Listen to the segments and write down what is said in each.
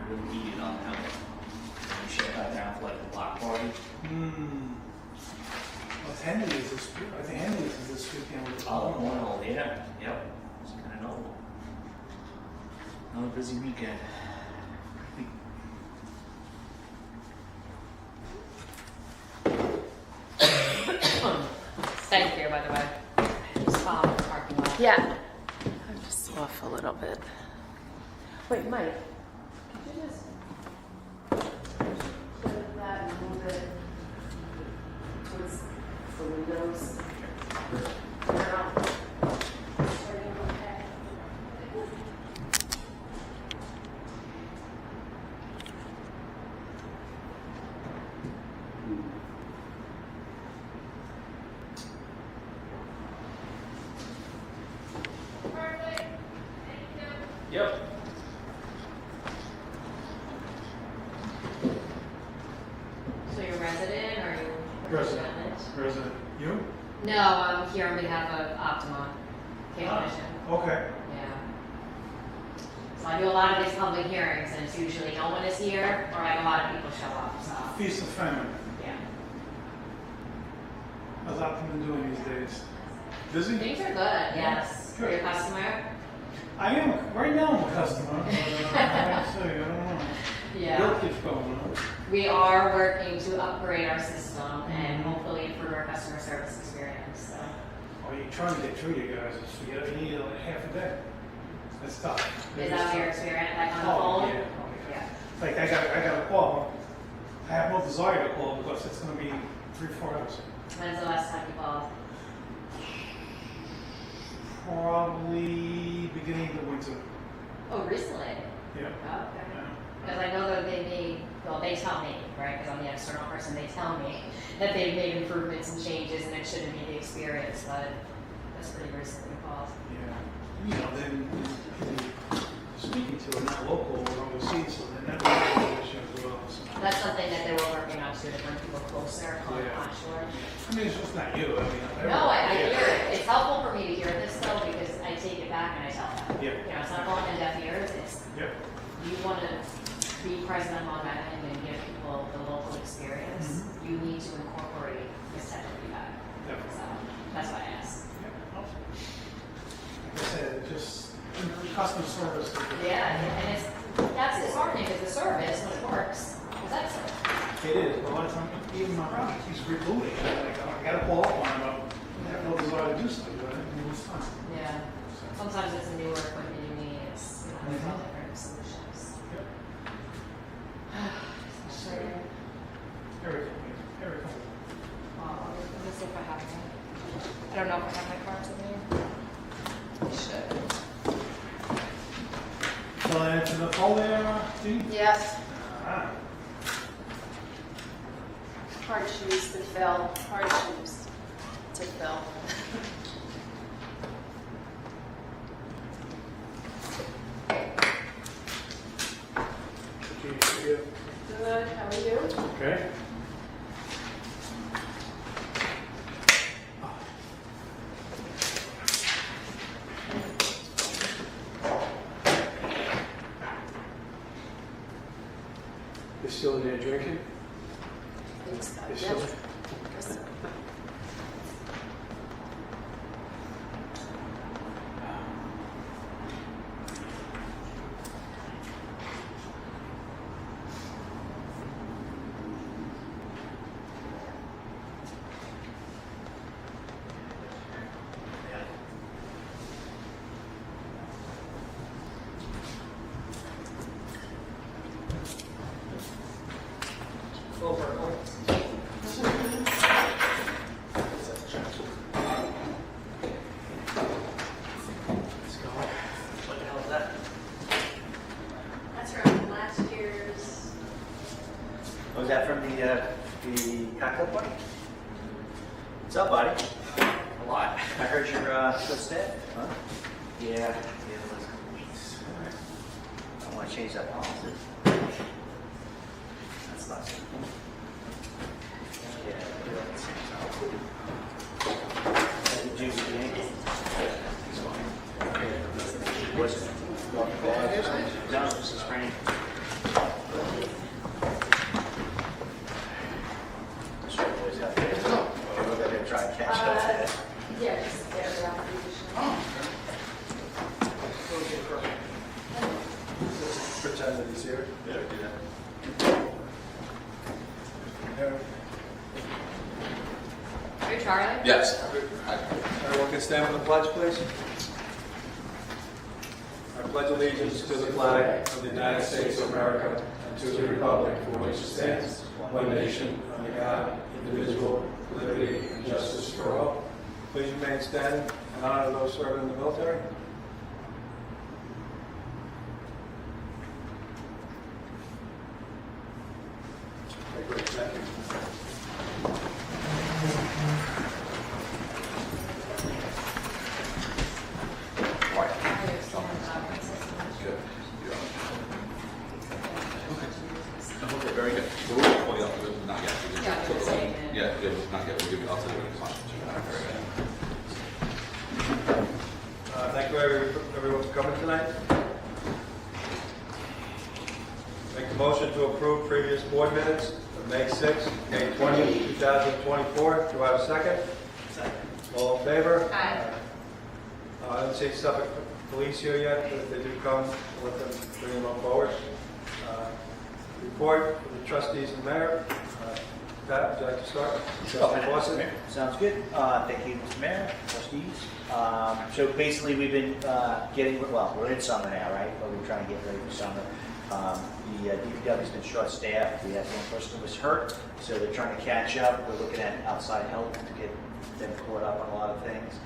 really heated on them. We shut that down for like a block party. Well, it's Henley's this week. I think Henley's is this weekend with the Oh, well, yeah, yep. It's kind of normal. Another busy weekend. Thank you, by the way. Just follow the parking lot. Yeah. I'm just off a little bit. Wait, Mike. Could you just put that and move it towards the windows? Now. Starting okay. Yep. So you're a resident or you? Resident. Resident. You? No, I'm here on behalf of Optima Cable Vision. Okay. Yeah. So I do a lot of these public hearings and it's usually no one is here or like a lot of people show up, so. Feast of family. Yeah. How's Optimum doing these days? Busy? Things are good, yes. For your customer? I am. Right now I'm a customer. But, I don't know. Yeah. Bill keeps going on. We are working to upgrade our system and hopefully improve our customer service experience, so. Oh, you're trying to get through you guys. So you need like half a day. That's tough. Is that your experience, like on the Oh, phone? yeah. Yeah. Like I got a call. I have no desire to call because it's going to be 3-4 hours. When's the last time you called? Probably beginning of the winter. Oh, recently? Yeah. Oh, okay. Because I know that they tell me, right, because I'm the external person, they tell me that they've made improvements and changes and it shouldn't be the experience, but that's pretty recently called. Yeah. You know, then people speaking to are not local or overseas, so then that would be an issue as well. So. That's something that they were working on too, to bring people closer, call it Yeah. onshore. I mean, it's just not you. I mean, No, I hear it. It's helpful for me to hear this though, because I take it back and I tell them. Yeah. You know, it's not going in deaf ears, it's, Yep. you want to be present on Long Island and give people the local experience, you need to incorporate this type of feedback. Definitely. So, that's why I asked. Yeah. Awesome. Like I said, just customer service. Yeah, and that's disheartening because the service, when it works, is excellent. It is, but a lot of times, even my product keeps rebooting. I got to pull up on it, but I have no desire to do something, but it moves time. Yeah. Sometimes it's a newer equipment you need, it's, you know, there's all different solutions. Yep. So, Very cool. Very cool. well, let me see if I have one. I don't know if I have my cards with me. I should. So into the folder, Dean? Yes. Ah. Hard shoes to fill. Hard shoes to fill. Okay. Good. How are you? Okay. You're still in there drinking? I think so. You're Yep. still- Guess so. Let's go. What the hell is that? That's from last year's. Was that from the cocktail party? What's up, buddy? A lot. I heard you're still staying. Huh? Yeah. Yeah, the last couple weeks. I want to change that policy. That's not good. Yeah, do that at the same time. Did you see anything? He's fine. What's it? No, this is raining. pretend that he's here. Yeah, do that. Yeah. Are you Charlie? Yes. Everyone can stand for the pledge, please. I pledge allegiance to the flag of the United States of America and to the republic for which it stands, one nation, under God, indivisible, with liberty and justice for all. Please remain standing in honor of those serving in the military. Okay, great, thank you. Good. Okay, very good. So we'll pull you up, but not yet. We Yeah, just- we're saying that. Yeah, not yet. We'll give you, I'll tell you when it's on. Very good. Thank you, everyone, for coming tonight. Make the motion to approve previous board minutes of May 6, May 20, 2024. Do I have a second? Second. All in favor? Aye. I haven't seen Suffolk Police here yet, but if they do come, we'll let them bring them on forward. Report for the trustees and mayor. Pat, would you like to start? Trustee Boston? Sounds good. Thank you, Mr. Mayor, trustees. So basically, we've been we're in summer now, right? But we're trying to get ready for summer. The DPW's been short-staffed. We had one person who was hurt, so they're trying to catch up. We're looking at outside help to get them caught up on a lot of things.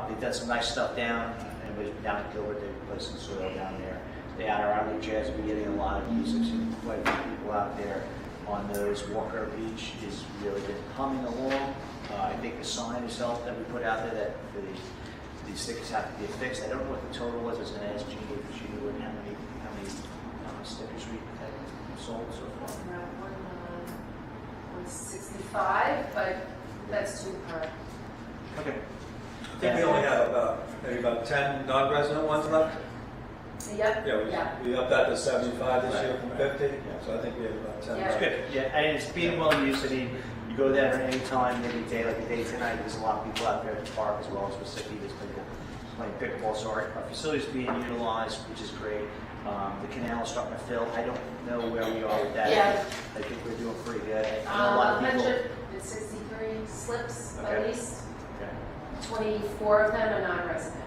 They've done some nice stuff down. Anybody's been down to Gilbert, they've put some soil down there. They out around the jazz, we're getting a lot of use. I've seen quite a few people out there on those. Walker Beach has really been humming along. I think the sign has helped that we put out there that these stickers have to be fixed. I don't know what the total was. I was going to ask Jeannie if she knew how many stickers we had sold so far. Around 165, but that's two per. Okay. I think we only have maybe about 10 non-resident ones left. Yep. Yeah, we upped that to 75 this year from Right. 50, so I think we have about 10 Yeah. It's left. good. Yeah, and it's being well used. I mean, you go there any time, any day, like a day tonight, there's a lot of people out there at the park as well as Pacific. There's people playing pickleball. So our facility's being utilized, which is great. The canal is starting to fill. I don't know where we are with that. Yeah. I think we're doing pretty good. I know a lot of people. 163 slips Okay. at least. Okay. 24 of them are non-resident.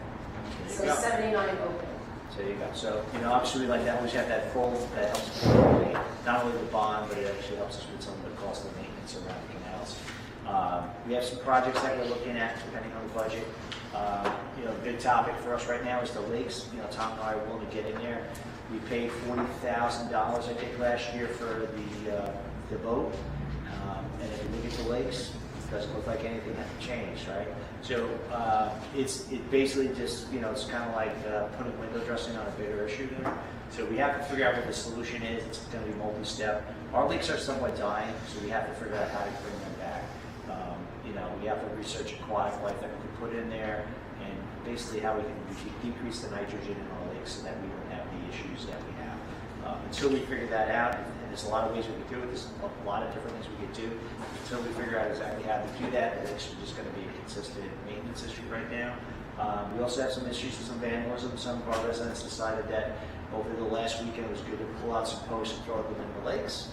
There So you go. 79 open. So there you go. So, obviously we like that, always have that full, that helps coordinate not only the bond, but it actually helps us with some of the cost of maintenance around the canals. We have some projects that we're looking at depending on the budget. Big topic for us right now is the lakes. Tom and I are willing to get in there. We paid $40,000, I think, last year for the boat. And if you look at the lakes, it doesn't look like anything has changed, right? So it basically just, it's kind of like putting window dressing on a bigger issue there. So we have to figure out what the solution is. It's going to be multi-step. Our lakes are somewhat dying, so we have to figure out how to bring them back. We have to research aquatic life that we can put in there and basically how we can decrease the nitrogen in our lakes so that we don't have the issues that we have. Until we figure that out, and there's a lot of ways we can do it, there's a lot of different things we could do. Until we figure out exactly how to do that, it's just going to be a consistent maintenance issue right now. We also have some issues with some vandalism. Some of our residents decided that over the last weekend it was good to pull out some posts and throw them in the lakes.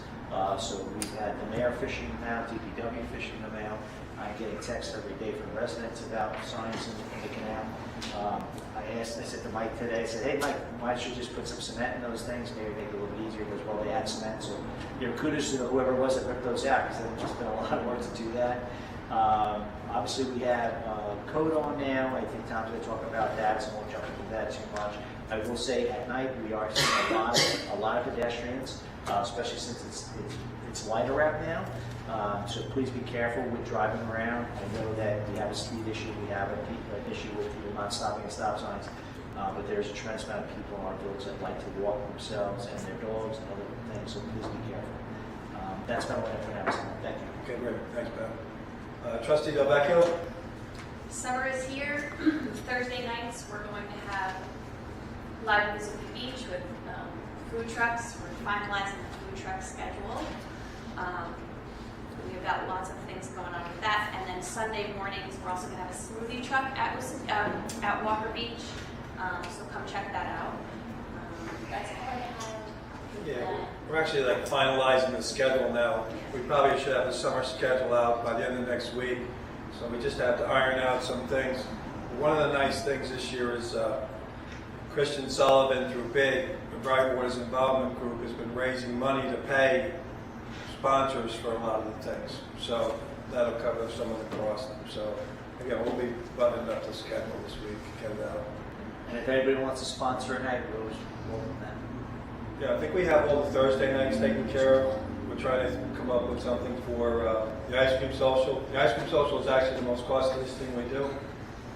So we've had the mayor fishing them out, DPW fishing them out. I'm getting texts every day from residents about signs in the canal. I said to Mike today, I said, hey Mike, why don't you just put some cement in those things, maybe make it a little easier. He goes, well, they had cement, so kudos to whoever it was that ripped those out, because it's just been a lot of work to do that. Obviously we have code on now. I think Tom's going to talk about that, so I won't jump into that too much. I will say at night we are seeing a lot of pedestrians, especially since it's lighter out now. So please be careful with driving around. I know that we have a speed issue, we have an issue with people not stopping at stop signs, but there's a tremendous amount of people in our village that like to walk themselves and their dogs and other things, so please be careful. That's about what I have for now, so thank you. Okay, great. Thanks, Pat. Trustee Del Vecchio? Summer is here. Thursday nights, we're going to have live music at the beach with food trucks. We're finalizing the food truck schedule. We've got lots of things going on with that. And then Sunday mornings, we're also going to have a smoothie truck at Walker Beach. So come check that out. That's all I have we're actually like finalizing the schedule now. We probably should have the summer schedule out by the end of next week. So we just have to iron out some things. One of the nice things this year is Christian Sullivan through BIG, the Bright Waters Involvement Group, has been raising money to pay sponsors for a lot of the things. So that'll cover some of the costs. So again, we'll be buttoning up the schedule this week, get it out. And if anybody wants to sponsor a night, we'll welcome that. Yeah, I think we have all the Thursday nights taken care of. We're trying to come up with something for the ice cream social. The ice cream social is actually the most costliest thing we do.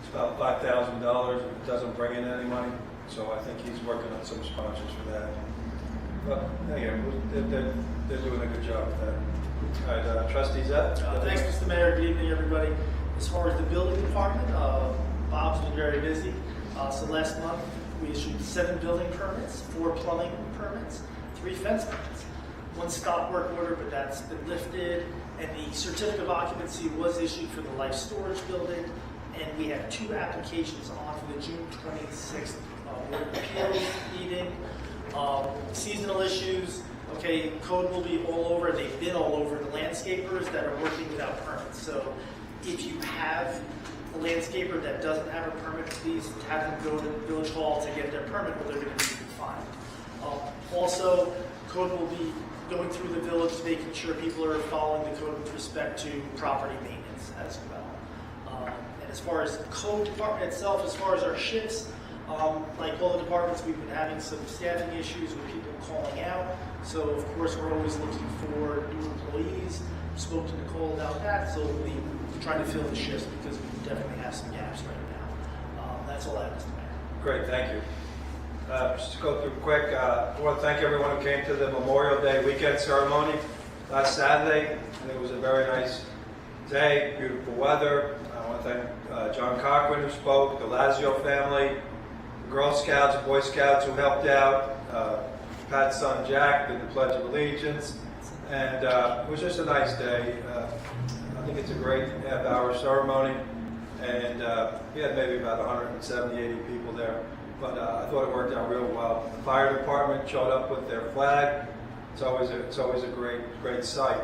It's about $5,000. It doesn't bring in any money. So I think he's working on some sponsors for that. But anyway, they're doing a good job with that. All right, Trustee Zep? Thanks, Mr. Mayor. Good evening, everybody. As far as the building department, Bob's been very busy. So last month, we issued 7 building permits, 4 plumbing permits, 3 fence permits, 1 stop work order, but that's been lifted, and the certificate of occupancy was issued for the life storage building, and we have 2 applications on for the June 26th Board of Appeals meeting. Seasonal issues, okay, code will be all over, they've been all over the landscapers that are working without permits. So if you have a landscaper that doesn't have a permit, please have them go to the village hall to get their permit, or they're going to be fined. Also, code will be going through the village, making sure people are following the code with respect to property maintenance as well. And as far as the code department itself, as far as our shifts, like all the departments, we've been having some staffing issues with people calling out. So of course, we're always looking for new employees. Spoke to Nicole about that, so we'll be trying to fill the shifts because we definitely have some gaps right now. That's all I have, Mr. Mayor. Great, thank you. Just to go through quick, I want to thank everyone who came to the Memorial Day weekend ceremony last Saturday. And it was a very nice day, beautiful weather. I want to thank John Cochran who spoke, the Lazio family, the Girl Scouts and Boy Scouts who helped out, Pat's son Jack did the Pledge of Allegiance, and it was just a nice day. I think it's a great half-hour ceremony, and we had maybe about 170, 80 people there, but I thought it worked out real well. The fire department showed up with their flag. It's always a great sight.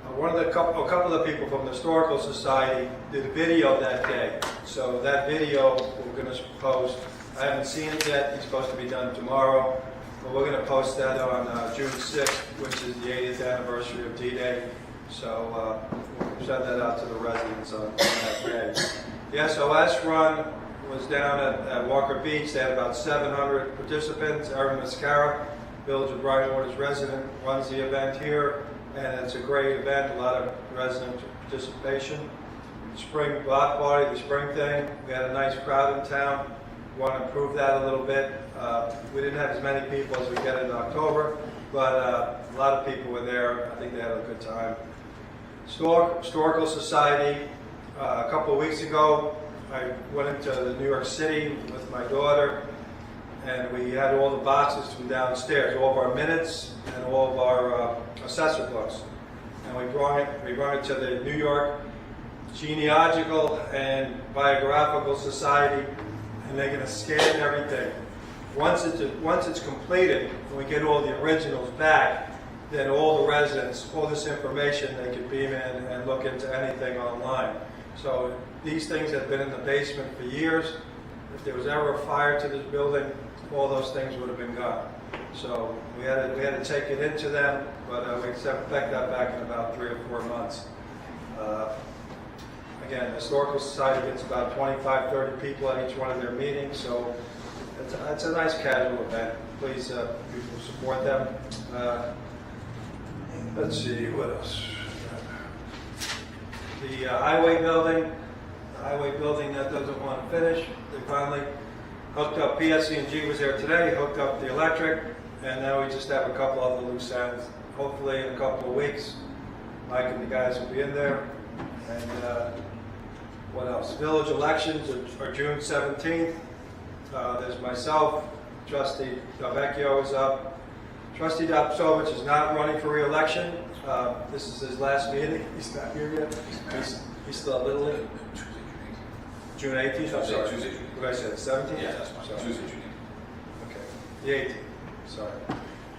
A couple of people from the Historical Society did a video that day, so that video we're going to post. I haven't seen it yet. It's supposed to be done tomorrow, but we're going to post that on June 6th, which is the 80th anniversary of D-Day. So we'll send that out to the residents on that day. The SOS run was down at Walker Beach. They had about 700 participants. Erin Mascara, Village of Bright Waters resident, runs the event here, and it's a great event. A lot of resident participation. Spring block party, the spring thing. We had a nice crowd in town. We want to improve that a little bit. We didn't have as many people as we get in October, but a lot of people were there. I think they had a good time. Historical Society, a couple of weeks ago, I went into New York City with my daughter, and we had all the boxes from downstairs, all of our minutes and all of our assessor books. And we brought it to the New York Genealogical and Biographical Society, and they're going to scan everything. Once it's completed, and we get all the originals back, then all the residents, all this information, they can beam in and look into anything online. So these things have been in the basement for years. If there was ever a fire to this building, all those things would have been gone. So we had to take it into them, but we expect that back in about 3 or 4 months. Again, the Historical Society gets about 25, 30 people at each one of their meetings, so it's a nice casual event. Please, people support them. Let's see, what else? The highway building that doesn't want to finish, they finally hooked up. PSC&G was there today, hooked up the electric, and now we just have a couple other loose ends. Hopefully in a couple of weeks, Mike and the guys will be in there. And what else? Village elections are June 17th. There's myself, Trustee Delvecchio is up. Trustee Dopsovich is not running for re-election. This is his last meeting. He's not here yet. He's still at Little League. June 18th? I'm sorry. Tuesday. What did I say, 17th? Yeah, that's fine. Sorry. Tuesday, June. Okay. The 18th. Sorry.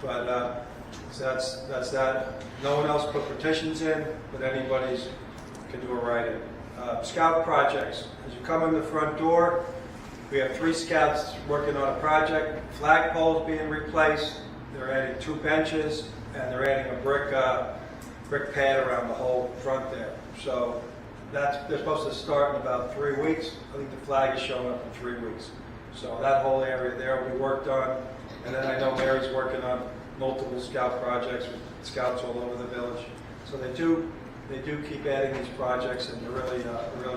But So that's that. No one else put petitions in, but anybody's can do a write-in. Scout projects. As you come in the front door, we have 3 scouts working on a project. Flagpoles being replaced. They're adding 2 benches, and they're adding a brick pad around the whole front there. So they're supposed to start in about 3 weeks. I think the flag is showing up in 3 weeks. So that whole area there will be worked on. And then I know Mary's working on multiple scout projects with scouts all over the village. So they do keep adding these projects, and they're really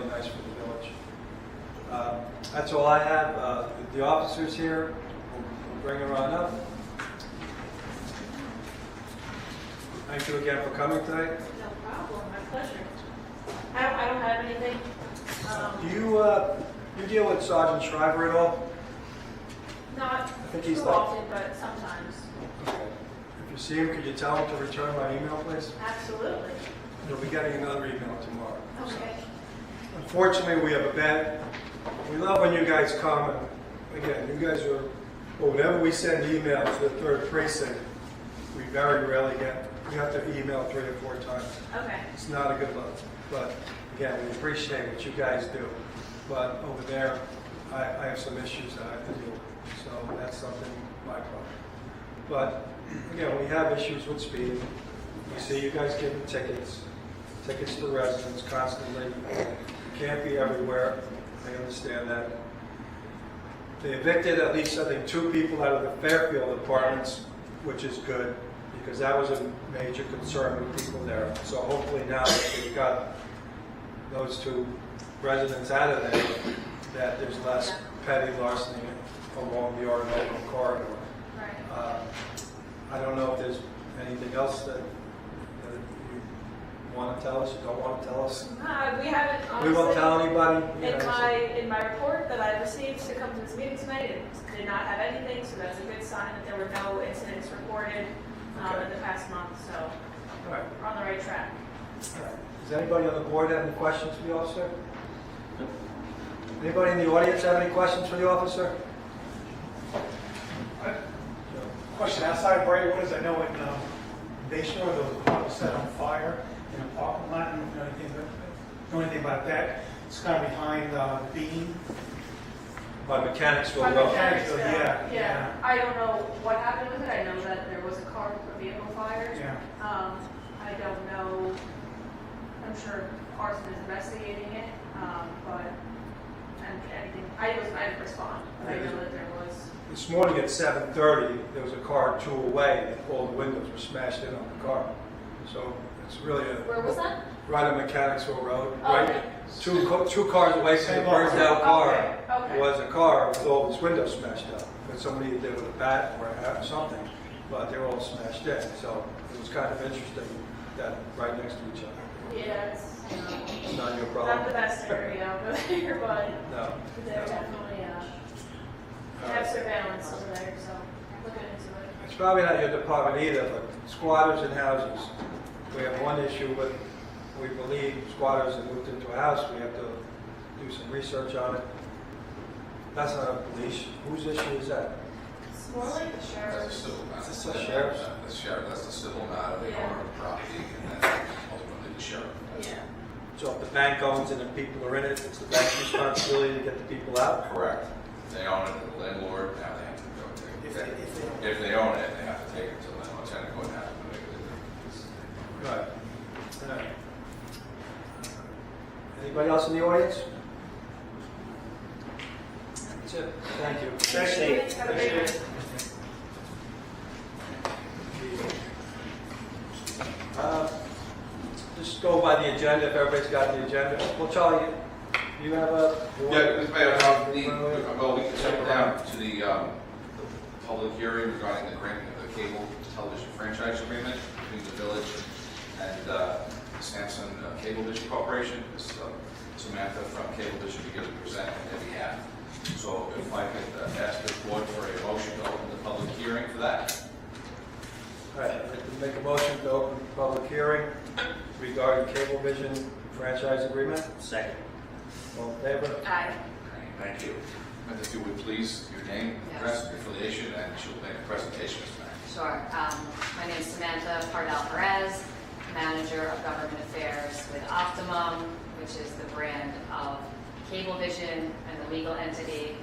nice for the village. That's all I have. The officers here, we'll bring them on up. Thank you again for coming today. No problem, my pleasure. I don't have anything. Do you deal with Sergeant Shriver at all? Not think he's too like- often, but sometimes. Okay. If you see him, could you tell him to return my email, please? Absolutely. You'll be getting another email tomorrow. Okay. Unfortunately, we have a bad, we love when you guys come, and again, you guys are, well, whenever we send emails to the 3rd precinct, we very rarely get, we have to email 3 or 4 times. Okay. It's not a good look, but again, we appreciate what you guys do. But over there, I have some issues that I have to deal with, so that's something my problem. But again, we have issues with speed. We see you guys giving tickets to residents constantly. You can't be everywhere. I understand that. They evicted at least, I think, 2 people out of the Fairfield apartments, which is good, because that was a major concern with people there. So hopefully now that we've got those 2 residents out of there, that there's less petty larceny along the Orinoco corridor. Right. I don't know if there's anything else that you want to tell us, you don't want to tell us. We haven't, honestly. We won't tell anybody. you know, In my report that I received to come to this meeting tonight, it did not have anything, so that's a good sign that there were no incidents reported in the past month, so All right. we're on the right track. All right. Does anybody on the board have any questions for the officer? Anybody in the audience have any questions for the officer? Question outside Brightwoods, I know in Bay Shore, there was a car was set on fire in a parking lot, and know anything about that. It's kind of behind the beam. By Mechanicsville By Road. Mechanicsville, yeah. Yeah, I don't know what happened with it, I know that there was a vehicle fire. Yeah. I don't know, I'm sure arson is investigating it, but, and anything, I didn't respond, but I know that there was. This morning at 7:30, there was a car 2 away, and all the windows were smashed in on the car. So it's really Where was that? right on Mechanicsville Road. Oh, Right, okay. two cars away from the burnt out car Okay. was a car with all its windows smashed out. But somebody did with a bat or something, but they were all smashed in. So it was kind of interesting that right next to each other. Yeah, it's It's not your not problem. the best area over there, but No. they're definitely, have surveillance over there, so looking into it. It's probably not your department either, but squatters in houses. We have one issue with, we believe squatters have moved into a house. We have to do some research on it. That's not a police. Whose issue is that? It's more like the That's a sheriff's. civil matter. It's the sheriff's? The sheriff, that's the civil matter, the Yeah. owner of the property, and then ultimately the sheriff. Yeah. So if the bank owns it and people are in it, it's the bank's responsibility to get the people out? Correct. If they own it, the landlord, now they have to go take it. If they own it, they have to take it to the landlord, tenant go and have to make it. Right. Right. Anybody else in the audience? That's it. Thank you. Thank you. Have a great night. Just go by the agenda, if everybody's got the agenda. Well, Charlie, you have a... Yeah, Mr. Mayor, well, we can jump down to the public hearing regarding the granting of the cable television franchise agreement between the village and Samsung Cable Vision Corporation. This Samantha from Cable Vision is going to present on their behalf. So if I could ask the board for a motion to open the public hearing for that. All right, I'd like to make a motion to open the public hearing regarding Cablevision franchise agreement. Second. All in favor? Aye. Thank you. And if you would please, your name, address, your affiliation, and she'll make a presentation, Ms. Max. Sure. My name is Samantha Pardal-Perez, Manager of Government Affairs with Optimum, which is the brand of Cablevision, and the legal entity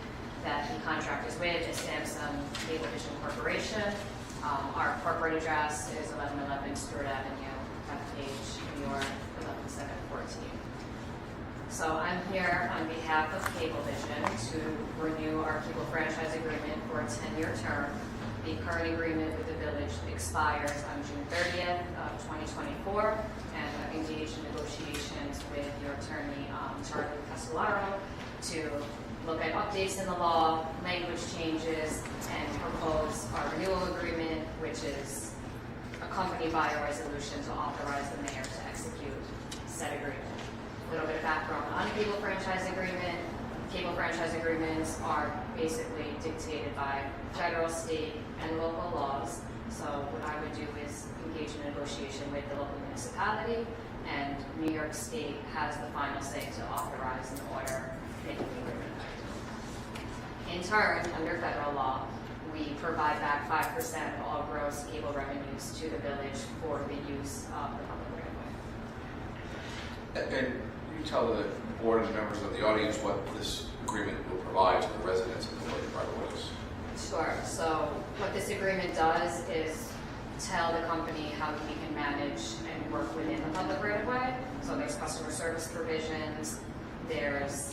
that the contract is with is Samsung Cablevision Corporation. Our corporate address is 1111 Stewart Avenue, Bethpage, New York, 11714. So I'm here on behalf of Cablevision to renew our cable franchise agreement for a 10-year term. The current agreement with the village expires on June 30th of 2024, and I've engaged in negotiations with your attorney, Charlie Castellaro, to look at updates in the law, language changes, and propose our renewal agreement, which is accompanied by a resolution to authorize the mayor to execute said agreement. A little bit of background on the cable franchise agreement. Cable franchise agreements are basically dictated by federal, state, and local laws. So what I would do is engage in a negotiation with the local municipality, and New York State has the final say to authorize an order making the agreement effective. In turn, under federal law, we provide back 5% of all gross cable revenues to the village for the use of the public right of way. And you tell the board and members of the audience what this agreement will provide to the residents of the village right of ways. Sure. So what this agreement does is tell the company how we can manage and work within the public right of way. So there's customer service provisions, there's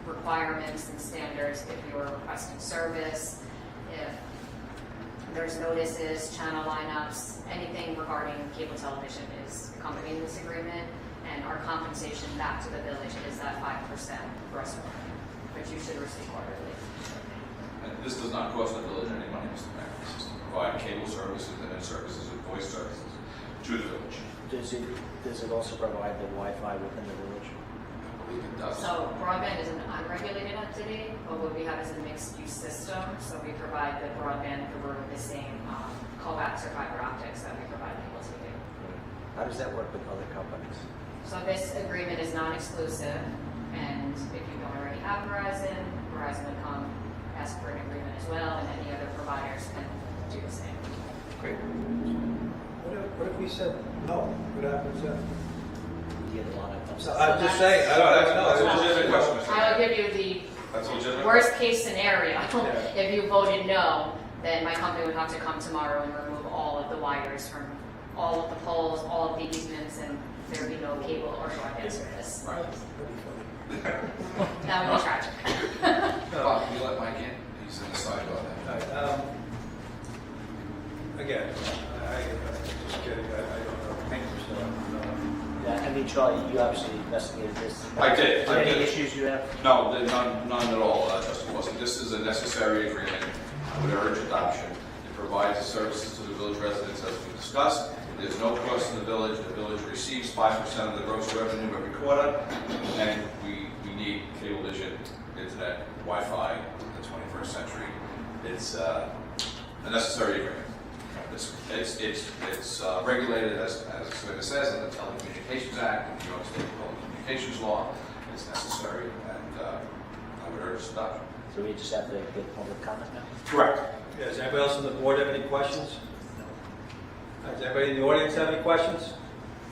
requirements and standards if you are requesting service, if there's notices, channel lineups, anything regarding cable television is accompanied in this agreement, and our compensation back to the village is that 5% gross revenue, which you should receive quarterly. And this does not cost the village any money, Mr. Mayor. This is to provide cable services, internet services, and voice services to the village. Does it also provide the Wi-Fi within the village? I believe it does. So broadband is an unregulated entity, but what we have is a mixed-use system. So we provide the broadband through the same coax or fiber optics that we provide cable TV. How does that work with other companies? So this agreement is non-exclusive, and if you don't already have Verizon, Verizon would come ask for an agreement as well, and any other providers can do the same. Great. What if we said no? What happens then? You get a lot of So I'm just saying, I don't know. That's a legitimate question, Mr. I'll Mayor. give you the That's a legitimate. worst case scenario. Yeah. If you voted no, then my company would have to come tomorrow and remove all of the wires from all of the poles, all of the easements, and there would be no cable or broadband service. Right. That would be tragic. Bob, can you let Mike in? He's in the side on that. All right, again, I'm just kidding, I don't know. Thank you, so. Yeah, I mean, Charlie, you obviously investigated this. I did, Is there I any did. issues you have? No, none at all, Justice Wilson. This is a necessary agreement. I would urge adoption. It provides the services to the village residents as we discussed. There's no cost to the village. The village receives 5% of the gross revenue every quarter, and we need Cablevision, internet, Wi-Fi in the 21st century. It's a necessary agreement. It's regulated as it says in the Telecommunications Act, the New York State Telecommunications Law. It's necessary, and I would urge adoption. So we just have to get public comment now? Correct. Yeah, does anybody else on the board have any questions? Does anybody in the audience have any questions?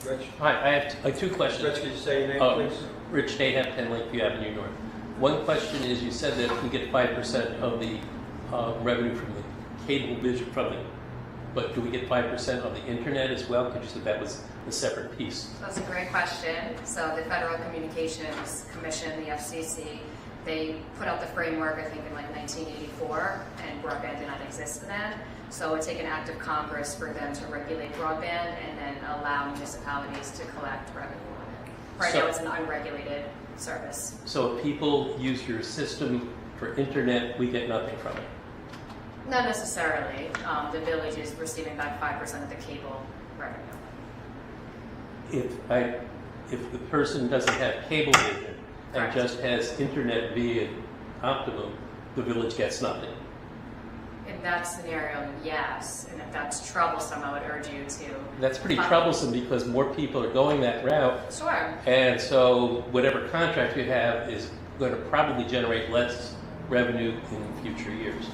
Rich? Hi, I have two questions. Rich, could you say your name, please? Rich Dahab, 10 Lakeview Avenue North. One question is, you said that we get 5% of the revenue from the cable vision from it, but do we get 5% of the internet as well? Because you said that was a separate piece. That's a great question. So the Federal Communications Commission, the FCC, they put out the framework, I think, in like 1984, and broadband did not exist then. So it took an act of Congress for them to regulate broadband and then allow municipalities to collect revenue on it. Right now, it's an unregulated service. So if people use your system for internet, we get nothing from it? Not necessarily. The village is receiving about 5% of the cable revenue. If the person doesn't have cable vision and Correct. just has internet via Optimum, the village gets nothing. In that scenario, yes. And if that's troublesome, I would urge you to. That's pretty troublesome because more people are going that route. Sure. And so whatever contract you have is going to probably generate less revenue in future years.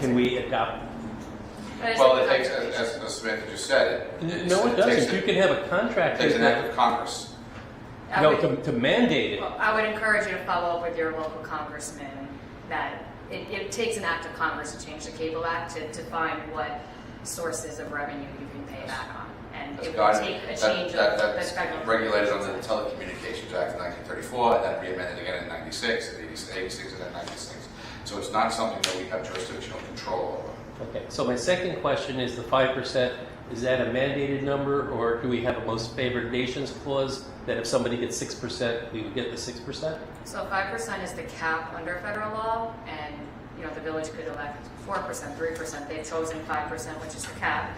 Can we adopt But I Well, said it takes, conversation. as Samantha just said, No, it doesn't. You can have a It contract. takes an act of Congress. I No, would- to mandate it. Well, I would encourage you to follow up with your local congressman that it takes an act of Congress to change the Cable Act to find what sources of revenue you can pay back on. And That's it would guided- take a that- change that- of That's federal. regulated under the Telecommunications Act of 1934, and then re-amended again in 96, and 86, and then 96. So it's not something that we have jurisdictional control over. Okay, so my second question is the 5%, is that a mandated number, or do we have a most favored nations clause that if somebody gets 6%, we would get the 6%? So 5% is the cap under federal law, and, the village could elect 4%, 3%. They've chosen 5%, which is the cap.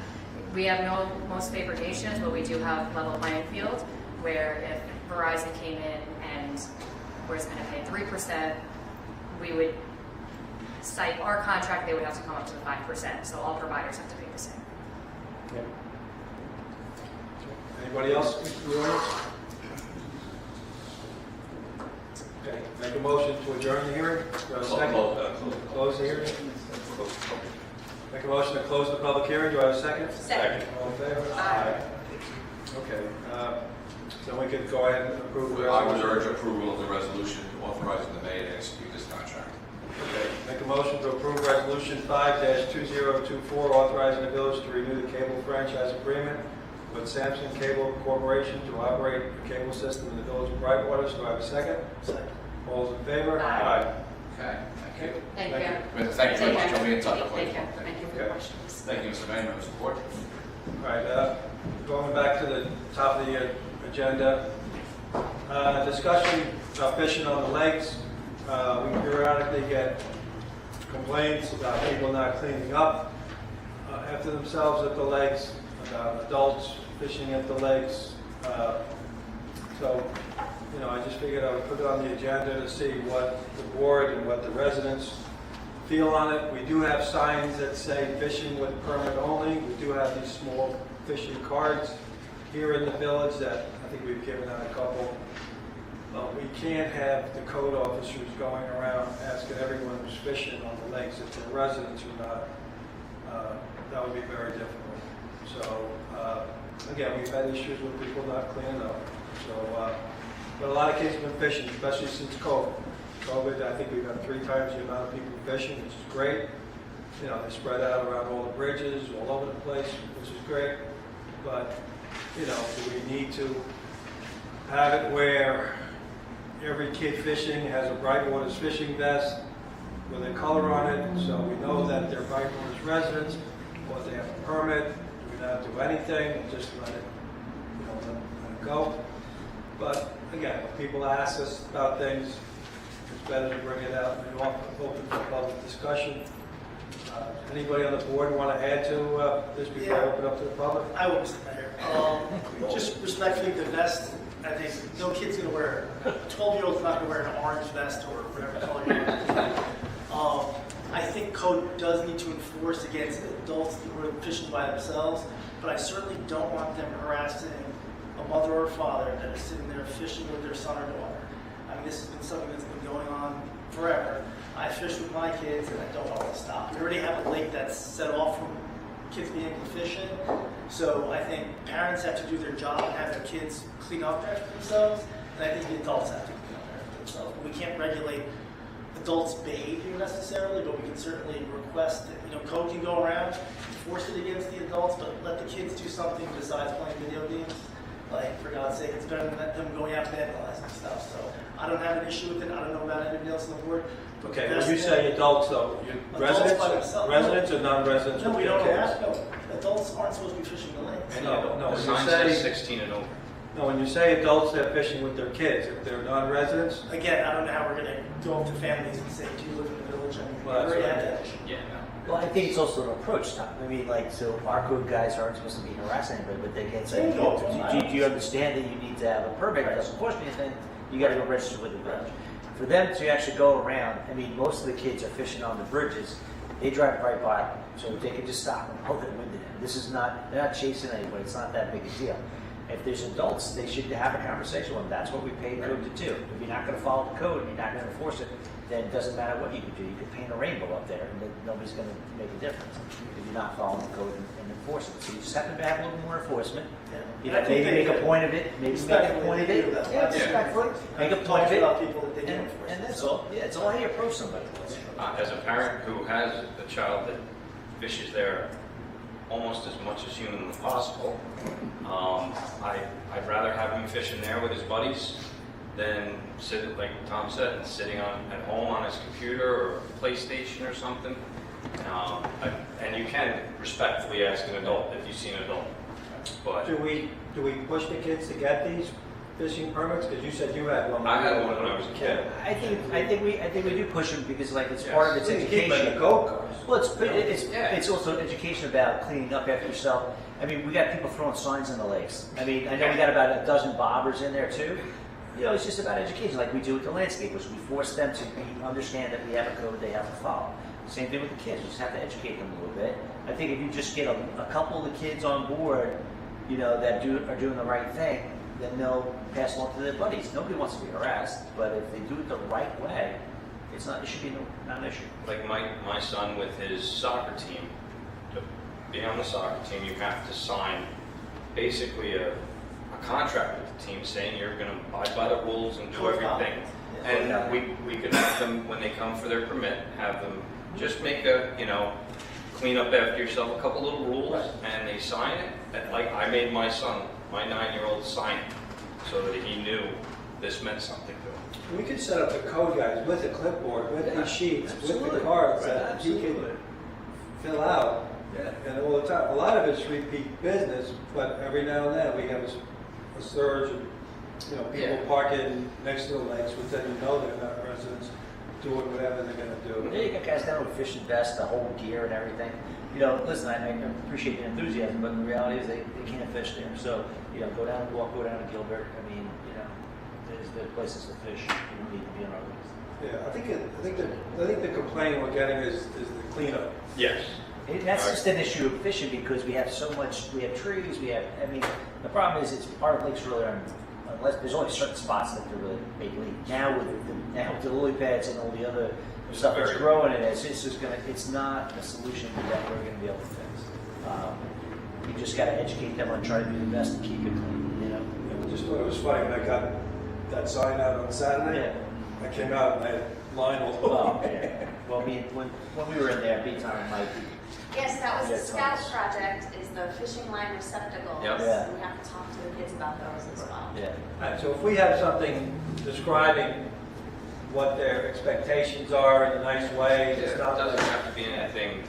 We have no most favored nations, but we do have level playing field, where if Verizon came in and was going to pay 3%, we would cite our contract, they would have to come up to the 5%. So all providers have to pay the same. Yeah. Anybody else in the audience? Okay, make a motion to adjourn the hearing. Do I have a second? Close the hearing. Make a motion to close the public hearing. Do I have a second? Second. All in favor? Aye. Okay, then we could go ahead and approve the I would resolution. urge approval of the resolution authorizing the mayor to execute this contract. Okay, make a motion to approve resolution 5-2024, authorizing the village to renew the cable franchise agreement with Sampson Cable Corporation to operate the cable system in the village of Brightwater. Do I have a second? Second. All those in favor? Aye. Okay, thank you. Thank Thank you. Thank you very much. Take care. I'll be in touch. Thank you. Thank you for your Okay. questions. Thank you, Mr. Mayor, members of the board. All right, going back to the top of the agenda, discussion about fishing on the lakes. We periodically get complaints about people not cleaning up after themselves at the lakes, about adults fishing at the lakes. So, I just figured I would put it on the agenda to see what the board and what the residents feel on it. We do have signs that say fishing with permit only. We do have these small fishing cards here in the village that I think we've given out a couple. We can't have the code officers going around asking everyone who's fishing on the lakes if they're residents or not. That would be very difficult. So, again, we've had issues with people not cleaning up. So, but a lot of kids have been fishing, especially since COVID, I think we've had 3 times the amount of people fishing, which is great. They spread out around all the bridges, all over the place, which is great. But, do we need to have it where every kid fishing has a Brightwater's fishing vest with a color on it, so we know that they're Brightwater's residents, or they have a permit? Do we not do anything, just let it, let it go? But again, when people ask us about things, it's better to bring it out and open for public discussion. Anybody on the board want to add to this before I open up to the public? I would, Mr. Mayor. Just respectfully, the vest, I think no kid's going to wear it. A 12-year-old's not going to wear an orange vest or whatever color you want. I think code does need to enforce against adults who are fishing by themselves, but I certainly don't want them harassing a mother or father that is sitting there fishing with their son or daughter. I mean, this has been something that's been going on forever. I fish with my kids, and I don't want to stop. We already have a lake that's set off from kids being able to fish in, so I think parents have to do their job and have their kids clean up after themselves, and I think the adults have to clean up after themselves. We can't regulate adults' behavior necessarily, but we can certainly request that, code can go around, enforce it against the adults, but let the kids do something besides playing video games. Like, for God's sake, it's better than them going out vandalizing stuff. So I don't have an issue with it. I don't know about anybody else on the board. But Okay, that's when you the- say adults though, Adults by residents, themselves. residents or non-residents No, with we their don't kids? have, no, adults aren't supposed to be fishing the lakes. No, The sign says 16 and over. No, when you say adults that are fishing with their kids, if they're non-residents, Again, I don't know how we're gonna go up to families and say, do you live in the village? I mean, we Well, that's already what had I that issue. Yeah, no. Well, I think it's also an approach, Tom. I mean, so our code guys aren't supposed to be harassing anybody, but they can say, No, do you understand that you need to have a permit? Because unfortunately, then you gotta go register with the village. For them to actually go around, I mean, most of the kids are fishing on the bridges. They drive right by them, so they can just stop and hold their wind in them. This is not, they're not chasing anybody. It's not that big a deal. If there's adults, they should have a conversation with them. That's what we pay code to do. If you're not gonna follow the code and you're not gonna enforce it, then it doesn't matter what you could do. You could paint a rainbow up there, and then nobody's going to make a difference if you're not following the code and enforcing it. So you just have to have a little more enforcement. You know, maybe make a point of it. Maybe make a point of it. Yeah, respectfully. Make a point of it. And that's all. Yeah, it's all how you approach somebody. As a parent who has a child that fishes there almost as much as humanly possible, I'd rather have him fishing there with his buddies than sit, like Tom said, sitting at home on his computer or PlayStation or something. And you can respectfully ask an adult if you see an adult. But Do we push the kids to get these fishing permits? Because you said you had one. I had one when I was a kid. I think we do push them because like it's part of its You keep them in education. the go cars. Well, it's also education about cleaning up after yourself. I mean, we got people throwing signs in the lakes. I mean, I know we got about a dozen bobbers in there too. You know, it's just about education, like we do with the landscapers. We force them to understand that we have a code they have to follow. Same thing with the kids. We just have to educate them a little bit. I think if you just get a couple of the kids on board, you know, that are doing the right thing, then they'll pass along to their buddies. Nobody wants to be harassed, but if they do it the right way, it should be not an issue. Like my son with his soccer team, to be on the soccer team, you have to sign basically a contract with the team saying you're going to abide by the rules and do everything. And we could have them, when they come for their permit, have them just make clean up after yourself, a couple little rules, and they sign it. And like I made my son, my 9-year-old, sign it so that he knew this meant something to him. We could set up the code guys with a clipboard, with the sheets, with the cards that he can fill out. Yeah. And all the time. A lot of it's repeat business, but every now and then we have a surge of, people parking next to the lakes, which then they're not residents, doing whatever they're going to do. Yeah, you got guys down with fishing vests, the whole gear and everything. You know, listen, I appreciate the enthusiasm, but the reality is they can't fish there. So, go down to Gilbert. I mean, there's places to fish. You don't need to be on our list. Yeah, I think the complaint we're getting is the cleanup. Yes. That's just an issue of fishing because we have trees, the problem is our lakes really aren't, unless there's only certain spots that they're really big leak. Now with the lily pads and all the other stuff that's growing in it, it's not a solution that we're going to be able to fix. We just got to educate them on trying to do the best to keep it clean, I just thought it was funny when I got that sign out on Saturday. Yeah. I came out and I had line all Oh, yeah. Well, when we were in there, B-Time and Mike. Yes, that was the Yeah, Scout project, is the fishing line receptacles. Yep. Yeah. And we have to talk to the kids about those as well. Yeah. All right, so if we have something describing what their expectations are in a nice way, It it's not doesn't like, have to be anything,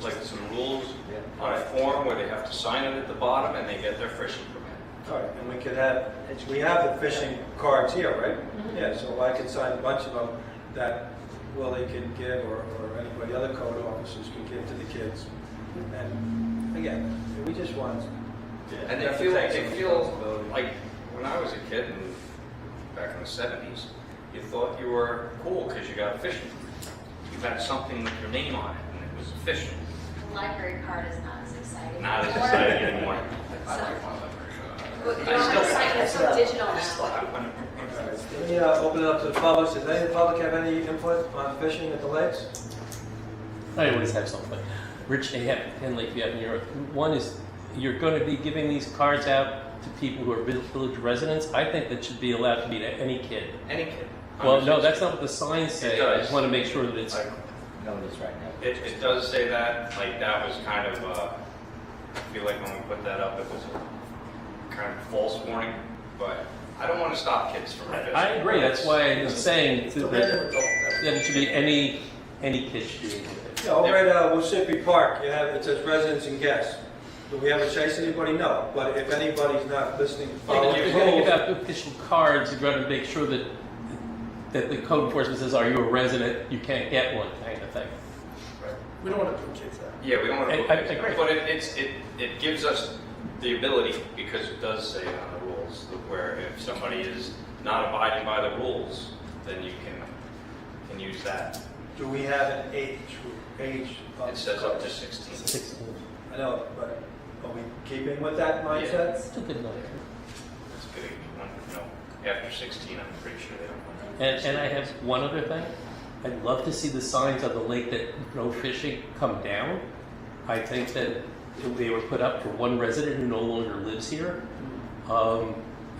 like some rules on a form where they have to sign it at the bottom and they get their fishing permit. all right, and we have the fishing cards here, right? Yeah, so I can sign a bunch of them that Willie can give or anybody, other code officers can give to the kids. And again, we just want. And they feel like when I was a kid and back in the 70s, you thought you were cool because you got a fishing permit. You had something with your name on it and it was fishing. The library card is not as exciting. Not as exciting anymore. I like my library. It's so digital now. Let me open it up to the public. Does any of the public have any input on fishing at the lakes? I always have something. Rich, and Lakeview Avenue. One is you're going to be giving these cards out to people who are village residents. I think that should be allowed to be to any kid. Any kid. Well, no, that's not what the signs say. It does. I just want to make sure that it's. No, it is right now. It does say that, like that was kind of, I feel like when we put that up, it was a kind of false warning, but I don't want to stop kids from fishing. I agree. That's why I'm saying that it should be any kid should be able to. Yeah, over at Mississippi Park, it says residents and guests. Do we ever chase anybody? No. But if anybody's not listening, following If the you're going to give rules, out official cards, you've got to make sure that the code enforcement says, "Are you a resident? You can't get one," kind of thing. We don't want to put kids out. Yeah, we don't want to I put kids agree. out, but it gives us the ability, because it does say it on the rules, where if somebody is not abiding by the rules, then you can use that. do we have an age? It says up to 16. 16. I know, but are we keeping with that mindset? It's a good number. That's good. After 16, I'm pretty sure they don't want And I have one other thing. I'd love to see the signs on the lake that no fishing come down. I think that they were put up for one resident who no longer lives here.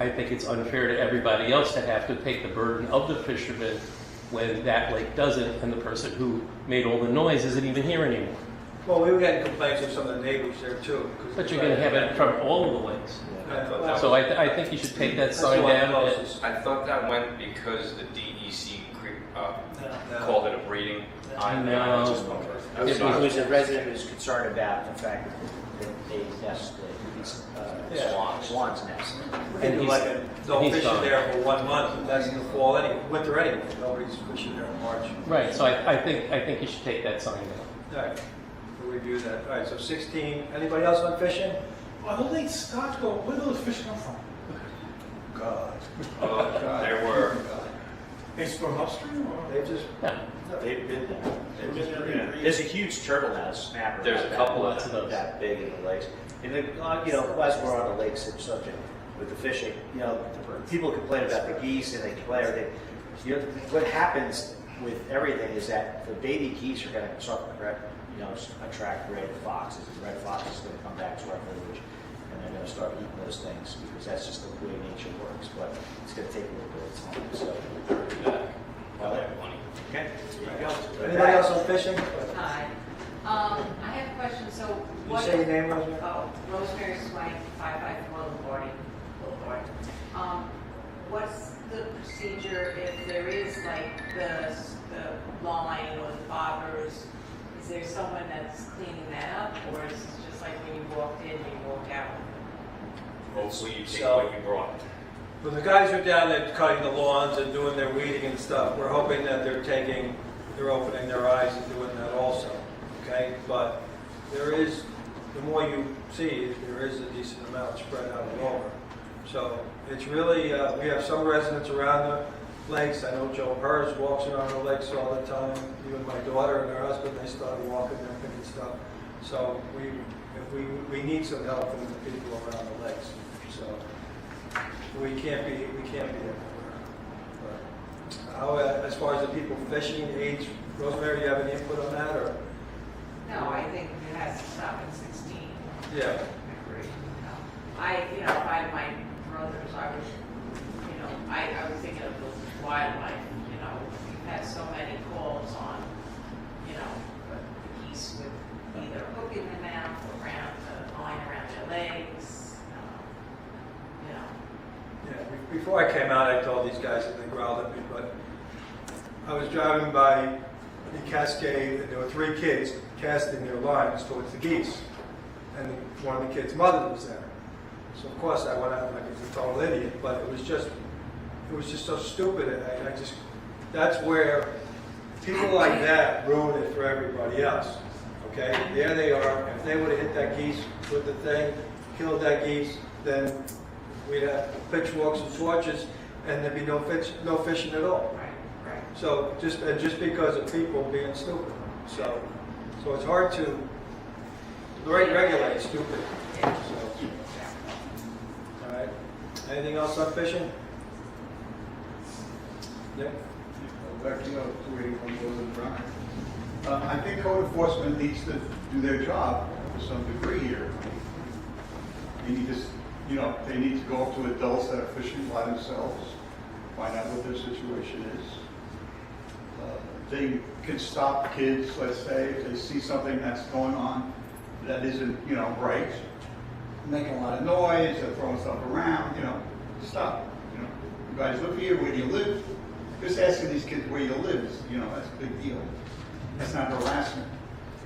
I think it's unfair to everybody else to have to take the burden of the fishermen when that lake doesn't, and the person who made all the noise isn't even here anymore. Well, we were getting complaints from some of the neighbors there too. But you're going to have it from all of the lakes. So I think you should take that sign down. I thought that went because the DEC called it a breeding. No. It was a resident who was concerned about the fact that they nest, swans nest. And don't fish in there for 1 month, and that's in the fall anyway, winter anyway. Nobody's fishing there in March. Right, so I think you should take that sign down. All right, we'll review that. All right, so 16, anybody else on fishing? Are the lakes stocked, or where do those fish come from? God. There were. They swim upstream, or? They just, They've been there. There's a huge turtle now, snapper. There's a couple lots of those. That big in the lakes. And then, as we're on the lakes subject with the fishing, people complain about the geese and they complain everything. What happens with everything is that the baby geese are going to start attract red foxes, and red foxes are going to come back to our village, and they're going to start eating those things because that's just the way nature works. But it's going to take a little bit of time. So, okay, there you go. anybody else on fishing? Hi. I have a question. So, You what? say your name, Rosemary? Oh, Rosemary Swank, 554 Boulevard. What's the procedure if there is like the line or the bobbers? Is there someone that's cleaning that up, or is it just like when you walked in, you walk out? Hopefully you take what you brought. Well, the guys are down there cutting the lawns and doing their weeding and stuff. We're hoping that they're opening their eyes and doing that also, okay? But there is, the more you see, there is a decent amount spread out all over. So it's really, we have some residents around the lakes. I know Joe Hers walks around the lakes all the time. Even my daughter and her husband, they started walking there picking stuff. So we need some help from the people around the lakes. So we can't be everywhere. But how, as far as the people fishing, age, Rosemary, do you have any input on that, or? No, I think it has to stop at 16. Yeah. I agree. If I had my brothers, I was, I was thinking of the wildlife. We've had so many calls on, the geese with either hook in the mouth or around the line around their legs. Yeah, before I came out, I told these guys that they growled at me, but I was driving by the Cascade, and there were 3 kids casting their lines towards the geese, and one of the kids' mother was there. So of course I went out like a total idiot, but it was just so stupid. That's where people like that ruin it for everybody else. Okay, there they are. If they would have hit that geese with the thing, killed that geese, then we'd have pitchforks and torches, and there'd be no fishing at all. Right. So just because of people being stupid. So it's hard to regulate stupid. So, all right. Anything else on fishing? Nick? Backing up to where you want to go. I think code enforcement needs to do their job to some degree here. They need to go up to adults that are fishing by themselves, find out what their situation is. They can stop kids, let's say, if they see something that's going on that isn't, right, making a lot of noise, they're throwing stuff around, stop. You guys live here, where do you live? Just asking these kids where you live is, that's a big deal. That's not harassment.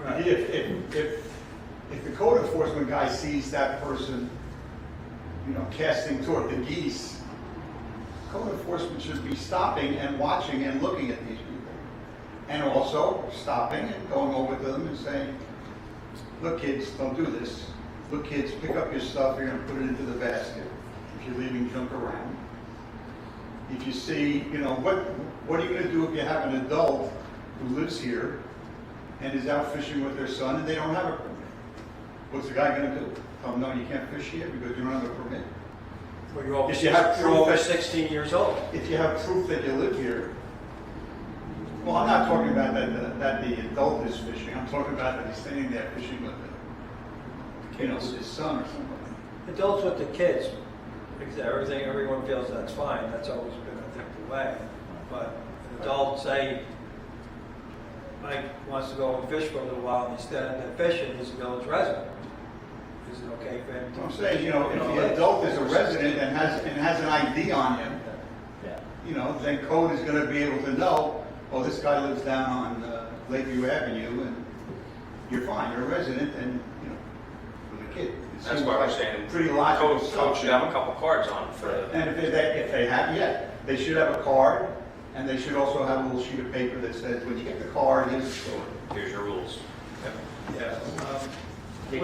Right. If the code enforcement guy sees that person, casting toward the geese, code enforcement should be stopping and watching and looking at these people. And also stopping and going over to them and saying, look kids, don't do this. Look kids, pick up your stuff, you're going to put it into the basket if you're leaving junk around. If you see, what are you going to do if you have an adult who lives here and is out fishing with their son and they don't have a permit? What's the guy going to do? Tell them, no, you can't fish here because you don't have a permit? Well, you're over, If you have you're over proof that- 16 years old. If you have proof that you live here, well, I'm not talking about that the adult is fishing, I'm talking about that he's standing there fishing with his son or something. Adults with the kids, because everyone feels that's fine, that's always been, I think, the way. But an adult, say, Mike wants to go and fish for a little while, and he's standing there fishing, he's a village resident. Is it okay for him to? I'm saying, if the adult is a resident and has an ID on him, then code is gonna be able to know, oh, this guy lives down on Lakeview Avenue, and you're fine, you're a resident, and, for the kid. it That's seems why we're like saying pretty logical code stuff. should have a couple cards on it for. And if they have, they should have a card, and they should also have a little sheet of paper that says, when you get the card, here's the story. Here's your rules. Yeah. We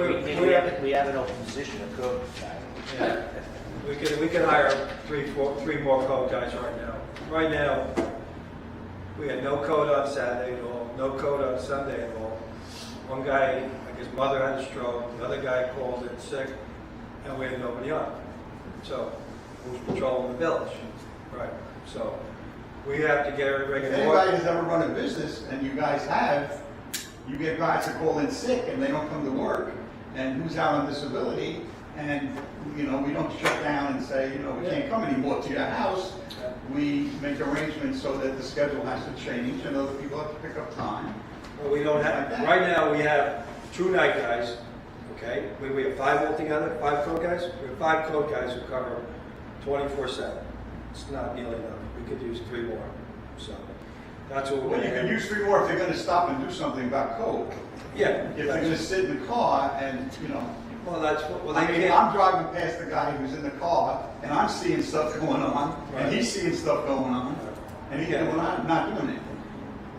have an open position of code guy. Yeah. We can hire three more code guys right now. Right now, we had no code on Saturday at all, no code on Sunday at all. One guy, like his mother had a stroke, the other guy called in sick, and we had nobody on. So, who's patrolling the village? Right. So, we have to get If regular. anybody has ever run a business, and you guys have, you get guys that call in sick and they don't come to work, and who's out on disability, and, we don't shut down and say, we can't come anymore to your house. We make arrangements so that the schedule has to change and other people have to pick up time. Well, we don't have, right now, we have 2 night guys, okay? We have 5 altogether, 5 code guys? We have 5 code guys who cover 24/7. It's not nearly enough. We could use 3 more, so that's what we're Well, gonna you can do. use 3 more if they're gonna stop and do something about code. Yeah. If they're gonna sit in the car and, Well, that's what, well, I they mean, can't. I'm driving past the guy who's in the car, and I'm seeing stuff going on, Right. and he's seeing stuff going on, and he's not doing it.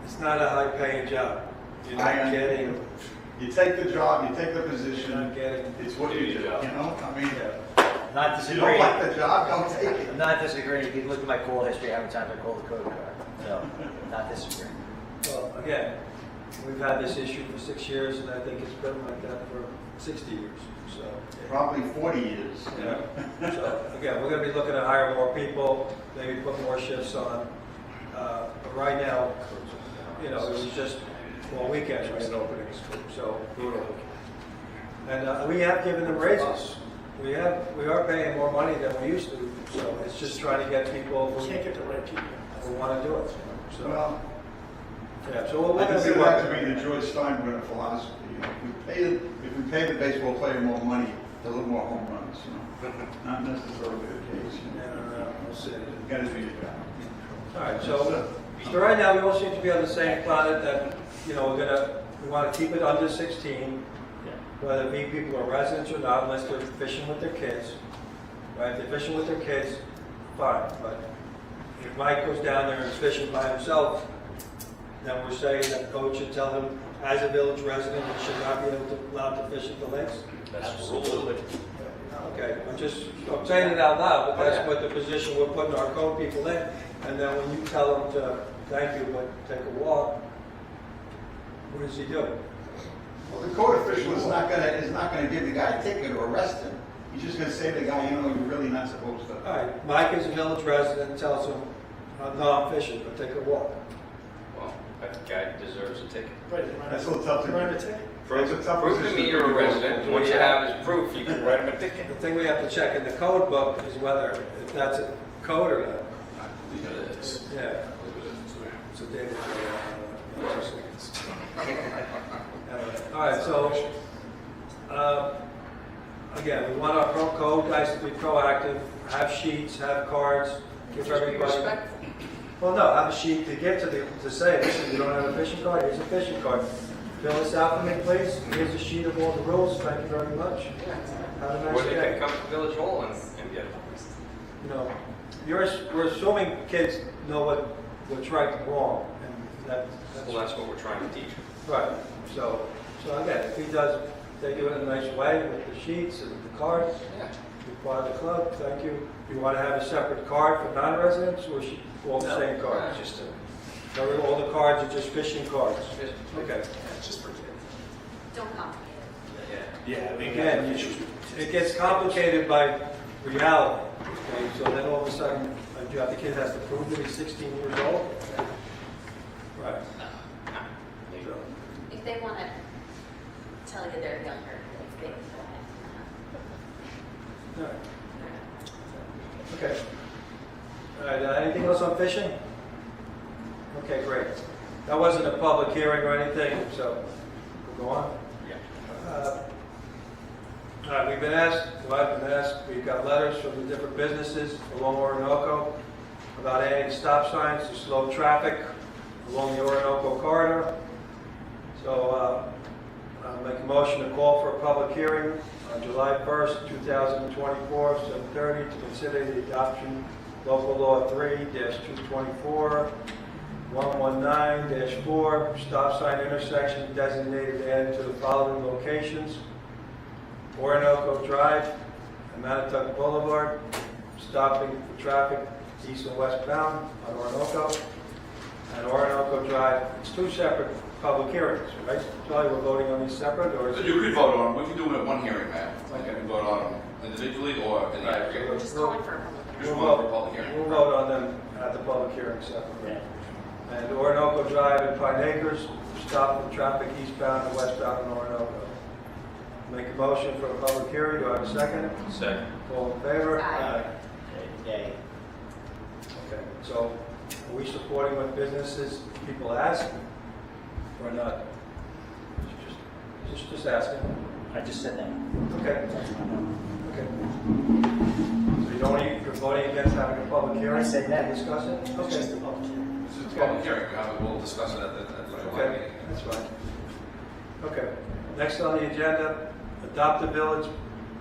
It's not a high-paying job. You're I not am- getting, You take the job, you take the you're not position, getting, it's what you do, I mean, yeah. Not if you don't disagreeing. like the job, don't take it. I'm not disagreeing. You can look at my call history, how many times I called the code guard. So, not disagreeing. Well, again, we've had this issue for 6 years, and I think it's been like that for 60 years, so. Probably 40 years. Yeah. So, again, we're gonna be looking to hire more people, maybe put more shifts on. But right now, it was just, weekends we had openings, so. And we have given them raises. We are paying more money than we used to, so it's just trying to get people We can't get the right people. who want to do it. So, Well, yeah, so we're I going to consider be that to working. be the George Steinbrenner philosophy. If we pay the baseball player more money, they'll hit more home runs, Not necessarily the case. We'll see. Got to do your job. All right, so right now, we all seem to be on the same planet that, we want to keep it under 16, whether it be people are residents or not, unless they're fishing with their kids. Right, if they're fishing with their kids, fine, but if Mike goes down there and is fishing by himself, then we're saying that the coach should tell him, as a village resident, he should not be allowed to fish at the lakes? Absolutely. Okay, I'm saying it out loud, but that's what the position we're putting our code people in. And then when you tell them to, thank you, but take a walk, what does he do? Well, the code official is not gonna give the guy a ticket or arrest him. He's just gonna say to the guy, you're really not supposed to. All right, Mike is a village resident, tells him, no, I'm fishing, but take a walk. Well, that guy deserves a ticket. That's a little tough to Run do. a ticket. It's a tough Prove to position me you're a resident, and what you have is proof, you can write him a ticket. The thing we have to check in the code book is whether, if that's a code or not. Yeah. It's a data. All right, so, again, we want our code guys to be proactive, have sheets, have cards, give everybody. Well, no, have a sheet to give to say, listen, you don't have a fishing card, here's a fishing card. Fill this out for me, please. Here's a sheet of all the rules, thank you very much. Have a Or nice they day. can come to Village Hall and get it. We're assuming kids know what's right and wrong, and that's Well, that's what we're trying to teach. right. So again, if he does, they do it in a nice way with the sheets and the cards. Be part of the club. Thank you. You want to have a separate card for non-residents, or should all the same cards? Just All the cards are just fishing cards. Okay. Just for kids. Don't complicate it. Yeah, Again, it gets complicated by reality. Okay, so then all of a sudden, the kid has to prove that he's 16 years old? Right. So, If they want to tell you they're younger, they can go ahead. all right. Okay. All right, anything else on fishing? Okay, great. That wasn't a public hearing or anything, so we'll go on. All right, we've been asked, well, I've been asked, we've got letters from the different businesses along Orinoco about adding stop signs to slow traffic along the Orinoco corridor. So I'll make a motion to call for a public hearing on July 1st, 2024, 7:30 to consider the adoption local law 3-224, 119-4, stop sign intersection designated added to the following locations: Orinoco Drive and Manatuck Boulevard, stopping for traffic east and westbound on Orinoco, and Orinoco Drive. It's two separate public hearings, right? Charlie, we're voting on these separate, or is it? You could vote on, we can do them at one hearing, Matt. Like, you can vote on them individually or in the aggregate. We're just calling for a public hearing. Just vote for a public hearing. We'll vote on them at the public hearing separately. And Orinoco Drive and Pine Acres, stop for traffic eastbound and westbound on Orinoco. Make a motion for a public hearing. Do I have a second? Second. All in favor? Aye. Yay. Okay, so are we supporting what businesses people ask or not? Just asking. I just said that. Okay. Okay. So you're voting against having a public hearing? I said that. To discuss it? It's Okay. just a public hearing. This is a public hearing, we'll discuss it at the July Okay, meeting. that's fine. Okay, next on the agenda, adopt the village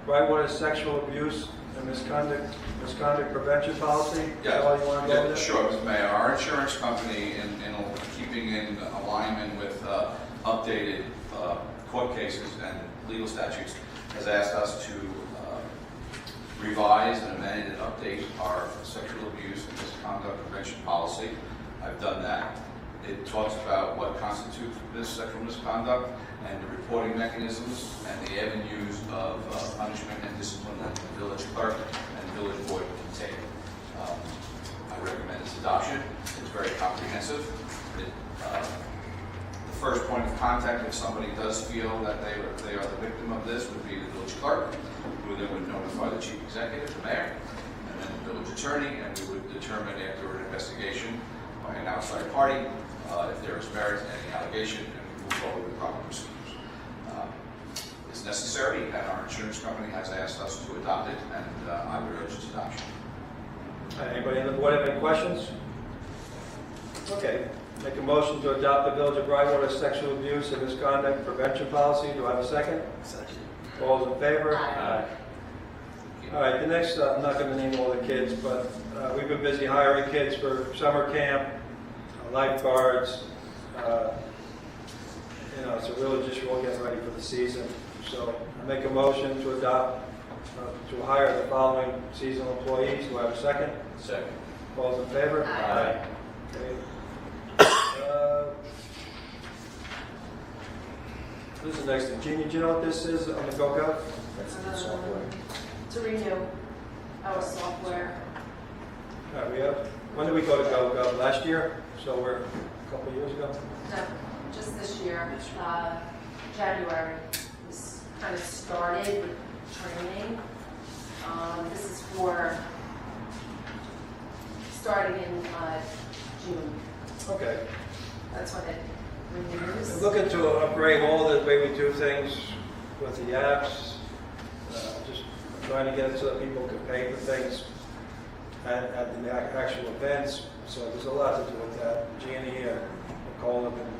Brightwater sexual abuse and misconduct prevention policy. Is that all you want to go with? Sure, Mr. Mayor. Our insurance company, in keeping in alignment with updated court cases and legal statutes, has asked us to revise and amend and update our sexual abuse and misconduct prevention policy. I've done that. It talks about what constitutes this sexual misconduct and the reporting mechanisms and the avenues of punishment and discipline that the village clerk and the village board can take. I recommend its adoption. It's very comprehensive. The first point of contact, if somebody does feel that they are the victim of this, would be the village clerk, who then would notify the chief executive, the mayor, and then the village attorney, and we would determine after an investigation by an outside party if there is merit in any allegation, and we move forward with proper procedures. It's necessary, and our insurance company has asked us to adopt it, and I would urge its adoption. Anybody on the board have any questions? Okay, make a motion to adopt the Village of Brightwater sexual abuse and misconduct prevention policy. Do I have a second? Second. All those in favor? Aye. All right, the next, I'm not going to name all the kids, but we've been busy hiring kids for summer camp, lifeguards, so really just we're getting ready for the season. So I make a motion to adopt, to hire the following seasonal employees. Do I have a second? Second. All those in favor? Aye. Okay. This is the next thing. Jeannie, do you know what this is on the GoGov? That's the software. To renew our software. All right, we have, when did we go to GoGov? Last year? So we're a couple of years ago? No, just this year, January, this kind of started with training. This is for starting in June. Okay. That's when it renews. I'm looking to upgrade all the way we do things with the apps. Just trying to get it so that people can pay for things at the actual events. So there's a lot to do with that. Jeannie and Nicole have been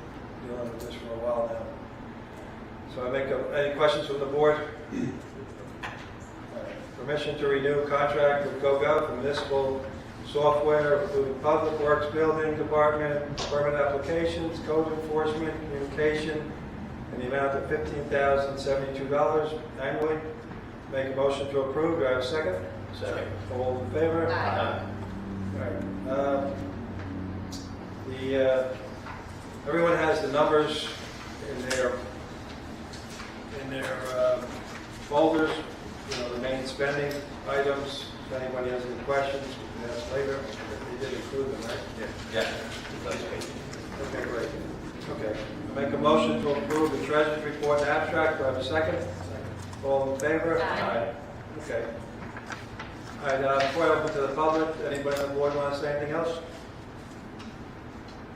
dealing with this for a while now. So I make any questions from the board? Permission to renew contract with GoGov for municipal software, including public works, building department, permit applications, code enforcement, communication, in the amount of $15,072 annually. Make a motion to approve. Do I have a second? Second. All in favor? Aye. All right. Everyone has the numbers in their folders. the main spending items. If anybody has any questions, we can ask later. They did include them, right? Yeah. Okay, great. Okay. I make a motion to approve the treasurer's report and abstract. Do I have a second? All in favor? Aye. Okay. All right, before I open to the public, anybody on the board want to say anything else?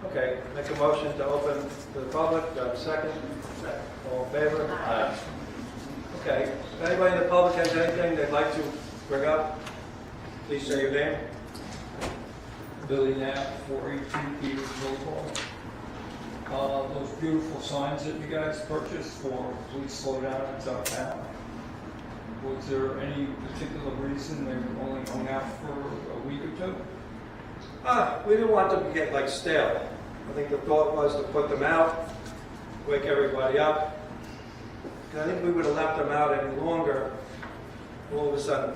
Okay, make a motion to open to the public. Do I have a second? All in favor? Aye. Okay. If anybody in the public has anything they'd like to bring up, please say your name. Billy Knapp, 418 Peters Boulevard. Those beautiful signs that you guys purchased for please slow down in downtown. Was there any particular reason they were only hung out for a week or two? We didn't want them to get like stale. I think the thought was to put them out, wake everybody up. And I think we would have left them out any longer. All of a sudden,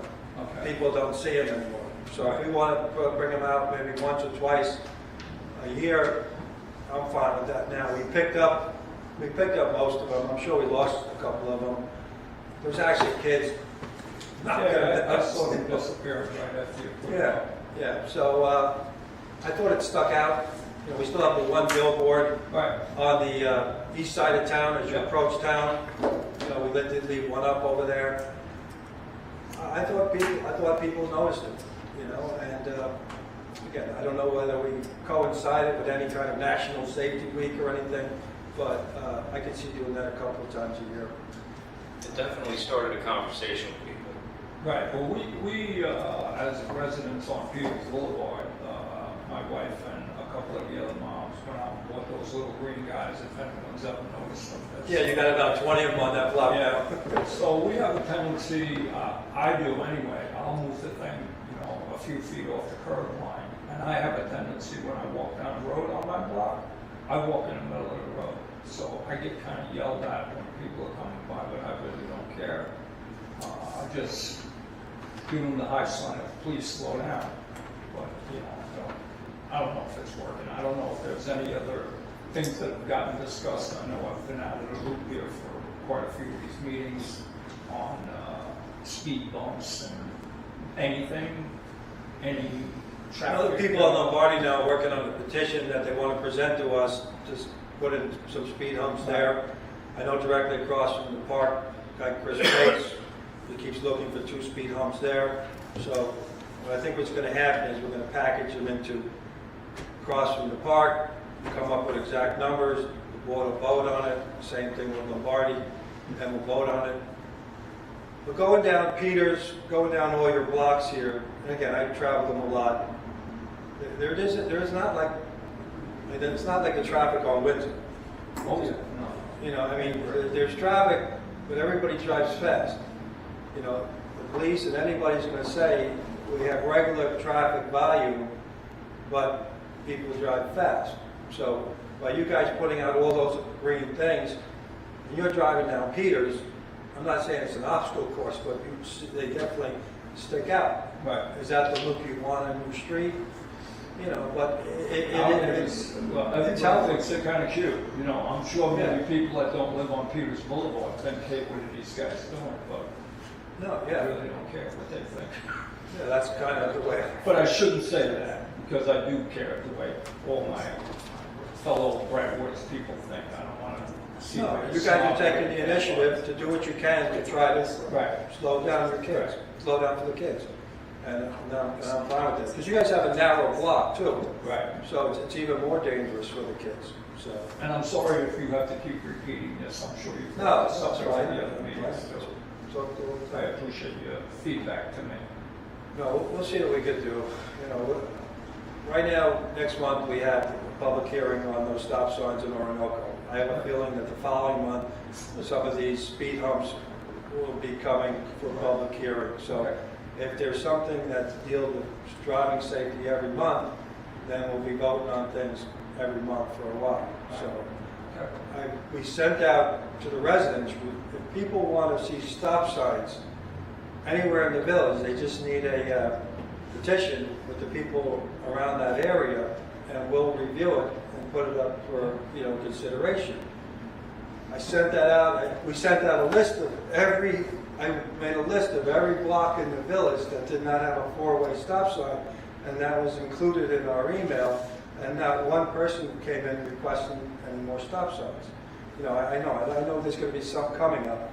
people don't see them anymore. So if we want to bring them out maybe once or twice a year, I'm fine with that now. We picked up most of them. I'm sure we lost a couple of them. There's actually kids. I saw them disappearing right after you put them out. Yeah. So I thought it stuck out. We still have the one billboard on the east side of town as you approach town. We did leave one up over there. I thought people noticed it. And again, I don't know whether we coincided with any kind of National Safety Week or anything, but I could see doing that a couple of times a year. It definitely started a conversation with people. Right. Well, we as residents on Peters Boulevard, my wife and a couple of the other moms went out and bought those little green guys. If anyone's ever noticed them. Yeah, you got about 20 of them on that block now. So we have a tendency, I do anyway. I'll move the thing, a few feet off the curb line, and I have a tendency when I walk down the road on my block, I walk in the middle of the road. So I get kind of yelled at when people are coming by, but I really don't care. I just give them the high sign of please slow down. But, I don't know if it's working. I don't know if there's any other things that have gotten discussed. I know I've been out of the loop here for quite a few of these meetings on speed bumps and anything, any traffic. Other people on Lombardi now are working on a petition that they want to present to us to put in some speed humps there. I know directly across from the park, guy Chris Bates, he keeps looking for 2 speed humps there. So what I think what's going to happen is we're going to package them into across from the park, come up with exact numbers, the board will vote on it, same thing with Lombardi, and we'll vote on it. But going down Peters, going down all your blocks here, and again, I travel them a lot, it's not like the traffic on Windsor. Oh, yeah. No. There's traffic, but everybody drives fast. The police and anybody's going to say we have regular traffic volume, but people drive fast. So by you guys putting out all those green things, and you're driving down Peters, I'm not saying it's an obstacle course, but they definitely stick out. Right. Is that the look you want on your street? But everybody thinks they're kind of cute. I'm sure many people that don't live on Peters Boulevard think, hey, what are these guys doing? But I really don't care what they think. Yeah, that's kind of the way. But I shouldn't say that, because I do care the way all my fellow Brentwoods people think. I don't want to see that. You guys are taking the initiative to do what you can to try to slow down your kids, slow down for the kids. And I'm fine with this. Because you guys have a narrow block too. Right. So it's even more dangerous for the kids. So. And I'm sorry if you have to keep repeating this. I'm sure you've No, that's something right. for the other meetings too. I appreciate your feedback to me. No, we'll see what we can do. Right now, next month, we have a public hearing on those stop signs in Orinoco. I have a feeling that the following month, some of these speed humps will be coming for public hearing. So if there's something that deals with driving safety every month, then we'll be voting on things every month for a while. So we sent out to the residents, if people want to see stop signs anywhere in the village, they just need a petition with the people around that area, and we'll review it and put it up for consideration. I sent that out. We sent out a list of every I made a list of every block in the village that did not have a four-way stop sign, and that was included in our email, and not one person came in requesting any more stop signs. You know, I know there's gonna be some coming up,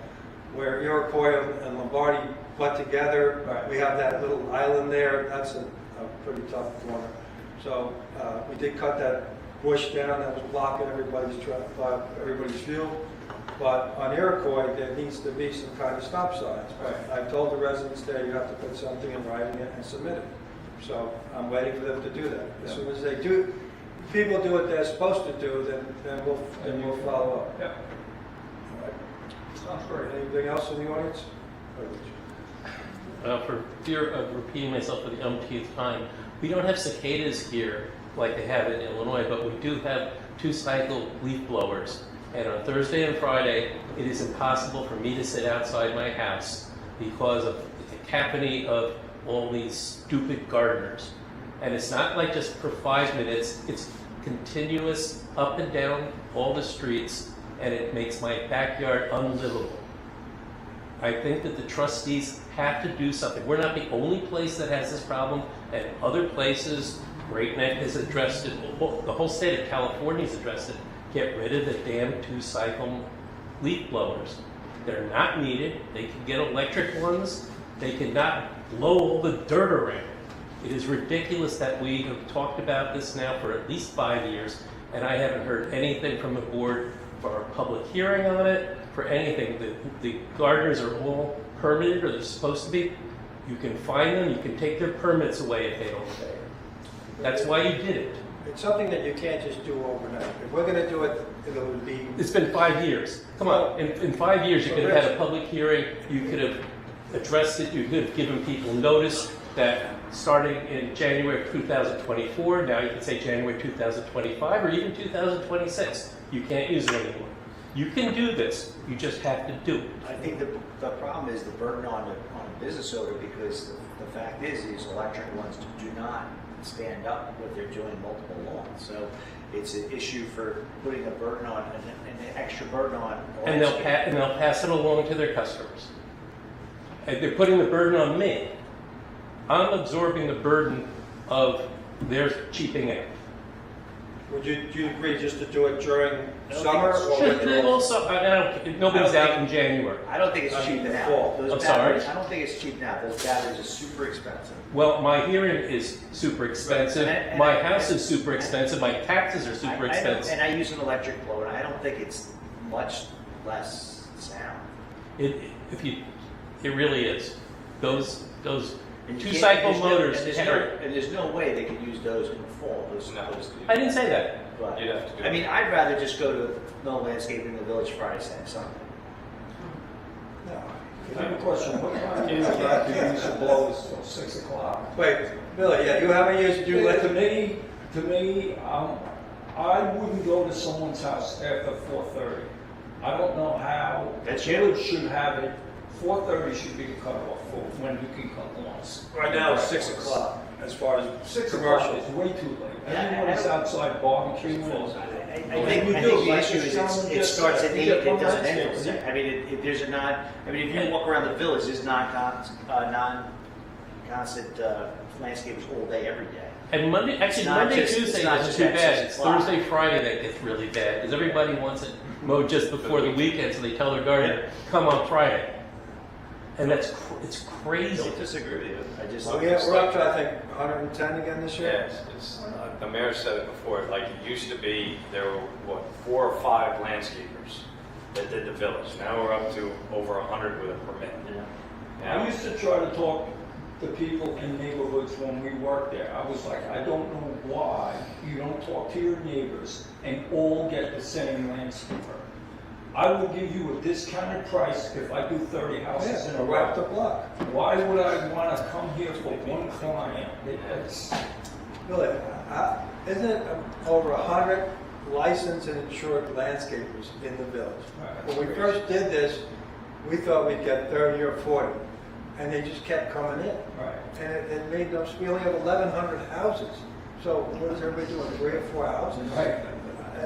where Iroquois and Lombardi butt together. Right. We have that little island there, that's a pretty tough corner. So, we did cut that bush down that was blocking everybody's view. But on Iroquois, there needs to be some kind of stop signs. Right. I told the residents there, you have to put something in writing it and submit it. So I'm waiting for them to do that. As soon as they do, people do what they're supposed to do, then we'll follow up. Yeah. All right. Sounds great. Anything else in the audience? For fear of repeating myself for the umpteenth time, we don't have cicadas here like they have in Illinois, but we do have 2-cycle leaf blowers. And on Thursday and Friday, it is impossible for me to sit outside my house because of the cacophony of all these stupid gardeners. And it's not like just for 5 minutes, it's continuous up and down all the streets, and it makes my backyard unlivable. I think that the trustees have to do something. We're not the only place that has this problem, and other places, Great Neck has addressed it, the whole state of California has addressed it. Get rid of the damn 2-cycle leaf blowers. They're not needed. They can get electric ones. They cannot blow all the dirt around. It is ridiculous that we have talked about this now for at least 5 years, and I haven't heard anything from the board for a public hearing on it, for anything. The gardeners are all permitted, or they're supposed to be. You can fine them. You can take their permits away if they don't pay. That's why you did it. It's something that you can't just do overnight. If we're going to do it, it would be... It's been 5 years. Come on, in 5 years, you could have had a public hearing, you could have addressed it, you could have given people notice that starting in January of 2024, now you can say January 2025, or even 2026. You can't use it anymore. You can do this, you just have to do it. I think the problem is the burden on a business owner, because the fact is these electric ones do not stand up what they're doing multiple lawns. So it's an issue for putting a burden on, an extra burden on. And they'll pass it along to their customers. And they're putting the burden on me. I'm absorbing the burden of their cheaping out. Do you agree just to do it during summer? Nobody's out in January. I don't think it's cheap now. I'm sorry? I don't think it's cheap now. Those batteries are super expensive. Well, my hearing is super expensive. And my house is super expensive. My taxes are super expensive. And I use an electric blower, and I don't think it's much less sound. It really is. Those 2-cycle motors. And there's no way they could use those in the fall. I didn't say that. But, You'd have to do I mean, I'd rather just go to no landscaping in the village Friday, Saturday, Sunday. I have a question. What time do you have to use the blowers till 6 o'clock? Wait, Billy, yeah, you haven't used, you let To me, I wouldn't go to someone's house after 4:30. I don't know how. That's The you. village should have it. 4:30 should be the cutoff for when you can cut lawns. Right now, it's 6 o'clock, as far as 6 commercial. o'clock is way too late. Yeah, Everybody's outside barbecuing. I think the issue is it starts at 8, it doesn't end at 6. I mean, if you walk around the village, there's non-constant landscapers all day, every day. And Monday, Tuesday isn't too bad. It's Thursday, Friday that gets really bad, because everybody wants it mowed just before the weekend, so they tell their gardener, come on Friday. And it's crazy. I don't disagree with you. We're up to, I think, 110 again this year? Yes, the mayor said it before, like it used to be, there were, 4 or 5 landscapers that did the village. Now we're up to over 100 with a permit. I used to try to talk to people in neighborhoods when we worked there. I was like, I don't know why you don't talk to your neighbors and all get the same landscaper. I will give you a discounted price if I do 30 houses in a row. Wrap the block. Why would I want to come here for one client? Billy, isn't it over 100 licensed and insured landscapers in the village? When we first did this, we thought we'd get 30 or 40, and they just kept coming in. Right. And it made them, we only have 1,100 houses. So what is everybody doing, 3 or 4 houses? Right.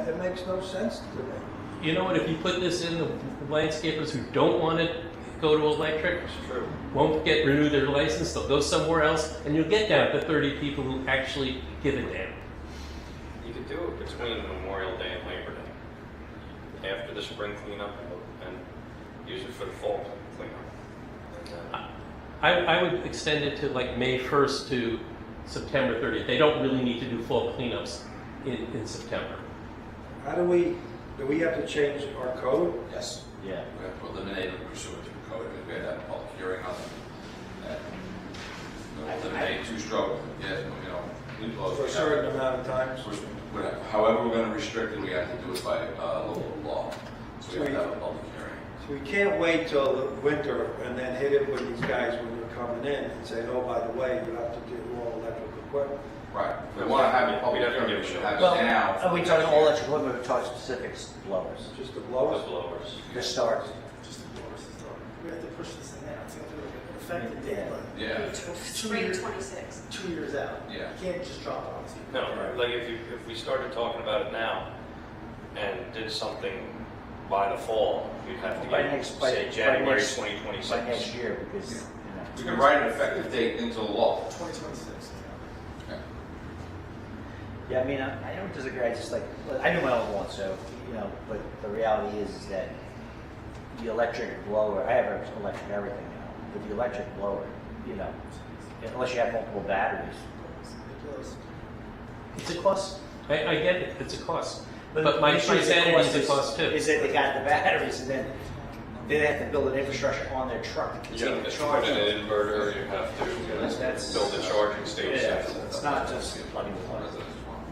It makes no sense to me. You know what, if you put this in, the landscapers who don't want it go to electric, It's true. won't renew their license, they'll go somewhere else, and you'll get down to 30 people who actually give a damn. You could do it between Memorial Day and Labor Day, after the spring cleanup, and use it for the fall cleanup. And, I would extend it to like May 1st to September 30th. They don't really need to do fall cleanups in September. How do we have to change our code? Yes. Yeah. We have to eliminate it pursuant to the code, and we had that public hearing on it. Eliminate two-stroke, yes, we close. For a certain amount of times? However we're going to restrict it, we have to do it by local law. So we have to have a public hearing. So we can't wait till the winter and then hit it with these guys when they're coming in and say, oh, by the way, you have to do all electric equipment. Right. We want to have a public hearing, we should have it Well, now. are we talking all electric equipment, or talking specifics, blowers? Just the blowers? The blowers. To start. Just the blowers to start. We have to push this thing out. It's going to be like an effective date, but Yeah. Spring 26. 2 years out. Yeah. You can't just drop it on us. No, like if we started talking about it now and did something by the fall, we'd have to By get, next- say, by January next- 2026. By next year, because, We can write an effective date into the law. 2026. Yeah, I mean, I don't disagree. I just like, I do my own one, so, but the reality is that the electric blower, I have electric everything now, but the electric blower, unless you have multiple batteries. It's a cost. I get it, it's a cost. But my sanity is a cost too. Is that they got the batteries, and then they have to build an infrastructure on their truck. You have to put in an inverter, you have to build a charging station. Yeah, it's not just plugging the plug.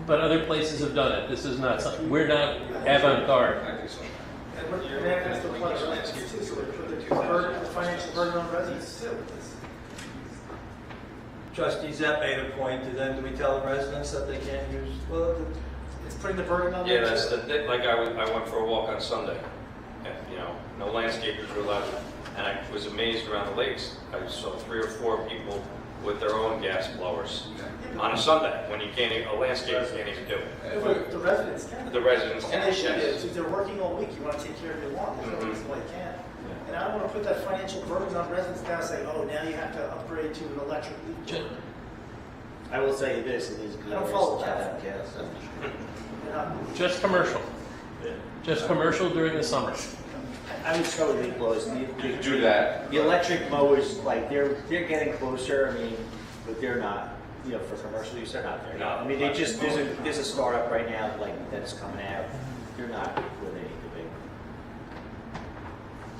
But other places have done it. This is not something, we're not avant-garde. And we're going to have to apply the residents too, so we put the financial burden on residents too. Trustee Zepp made a point, and then do we tell the residents that they can't use, well, It's putting the burden on Yeah, them. that's like I went for a walk on Sunday, and no landscapers were allowed, and I was amazed around the lakes. I saw 3 or 4 people with their own gas blowers on a Sunday when you can't, a landscaper can't even do it. The residents can. The residents can. And they should. Yes. If they're working all week, you want to take care of your lawn. There's no reason why you can't. And I don't want to put that financial burden on residents now, say, oh, now you have to upgrade to an electric leaf blower. I will say this, it is. I don't follow that. Just commercial. Just commercial during the summer. I would start with leaf blowers. You can do that. The electric mowers, like, they're getting closer, I mean, but they're not, for commercial use, they're not there. No. I mean, there's a startup right now, like, that's coming out. They're not where they need to be.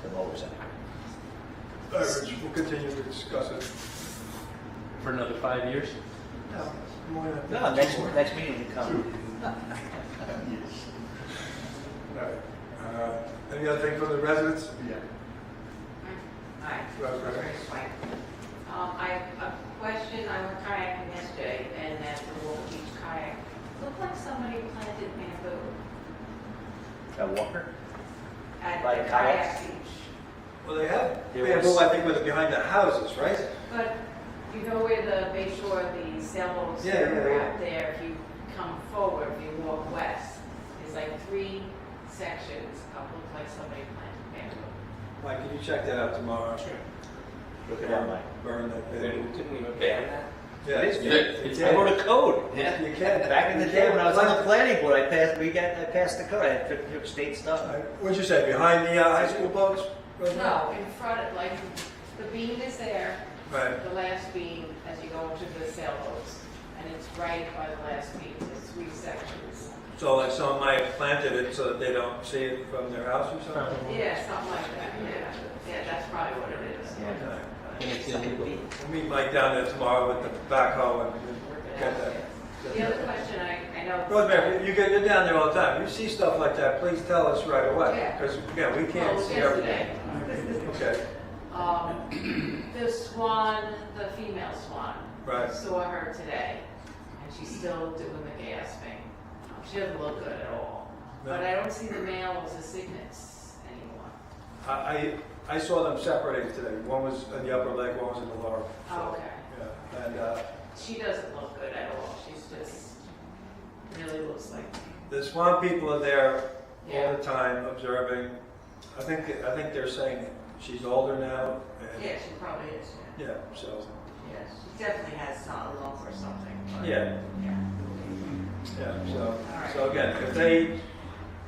The mowers, anyway. All right, Rich, we'll continue to discuss it. For another 5 years? No, more than No, next meeting you come. All right. Any other thing from the residents? Yeah. Hi. Right, right. Grace White. I have a question. I went kayaking yesterday, and at the Wolf Beach kayak, looked like somebody planted bamboo A walker? at By the the kayak kayaks? beach. Well, they have There bamboo, was- I think, with behind the houses, right? But you know where the Bayshore, the sailboats Yeah, yeah, are yeah. out there, if you come forward, if you walk west, there's like 3 sections of look like somebody planted bamboo. Mike, can you check that out tomorrow? Look at that, Mike. Burn that bamboo. Didn't we ban that? Yeah. It is Yeah. good. I wrote a code. Yeah, you can. Back in the day when I was on the planning board, I passed the code. I took state stuff. What'd you say, behind the high school boats? No, in front of, like, the beam is there, Right. the last beam as you go into the sailboats, and it's right by the last beam, there's 3 sections. So like someone might have planted it so that they don't see it from their house or something? Yeah, something like that, yeah. Yeah, that's probably what it is. Okay. Yeah. We'll meet Mike down there tomorrow with the backhoe and get that. The other question, I know. Rosemary, you're down there all the time. You see stuff like that, please tell us right away. Yeah. Because, again, we can't Well, see yesterday. everything. Okay, The swan, the female swan. Right. Saw her today, and she's still doing the gasping. She doesn't look good at all. But I don't see the males as cygnets anymore. I saw them separated today. One was in the upper leg, one was in the lower. Oh, okay. Yeah, and She doesn't look good at all. She's just, really looks like. the Swan people are there Yeah. all the time observing. I think they're saying she's older now. And, Yeah, she probably is, yeah. yeah, so, Yes, she definitely has a lump or something. But, yeah. Yeah. So again,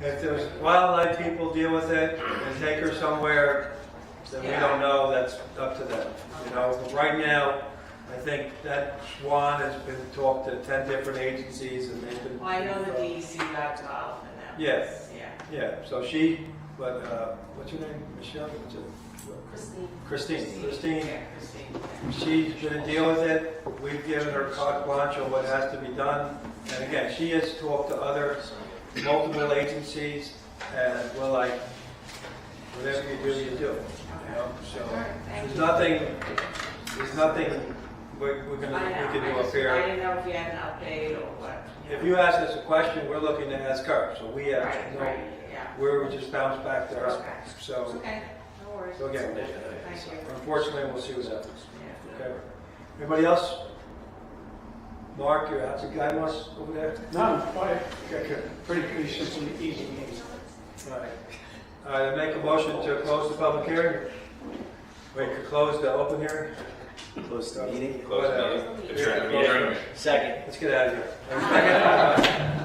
if there's wildlife people deal with it and take her somewhere, then we don't know, that's up to them. You know, but right now, I think that Swan has been talked to 10 different agencies and they've been. Well, I know the DEC got involved in that. Yeah. Yeah. Yeah, so she, but, what's her name, Michelle? What's it? Christine. Christine. Yeah, Christine. She's going to deal with it. We've given her carte blanche on what has to be done. And again, she has talked to other multiple agencies, and we're like, whatever you do, you do. You know? So there's nothing we're gonna we can do up I here. didn't know if you had an update or what. If you ask us a question, we're looking to ask her. So we have Right, yeah. we're just bounce back to her. Okay. So Okay, no worries. so again, Thank you. unfortunately, we'll see what happens. Yeah. Okay. Anybody else? Mark, you're out. The guy wants over there. No, I'm quiet. Pretty simple, easy meeting. All right. All right, I make a motion to close the public hearing. We could close the open hearing. Close the meeting. Close the meeting. Adjourn the meeting. Second. Let's get out of here.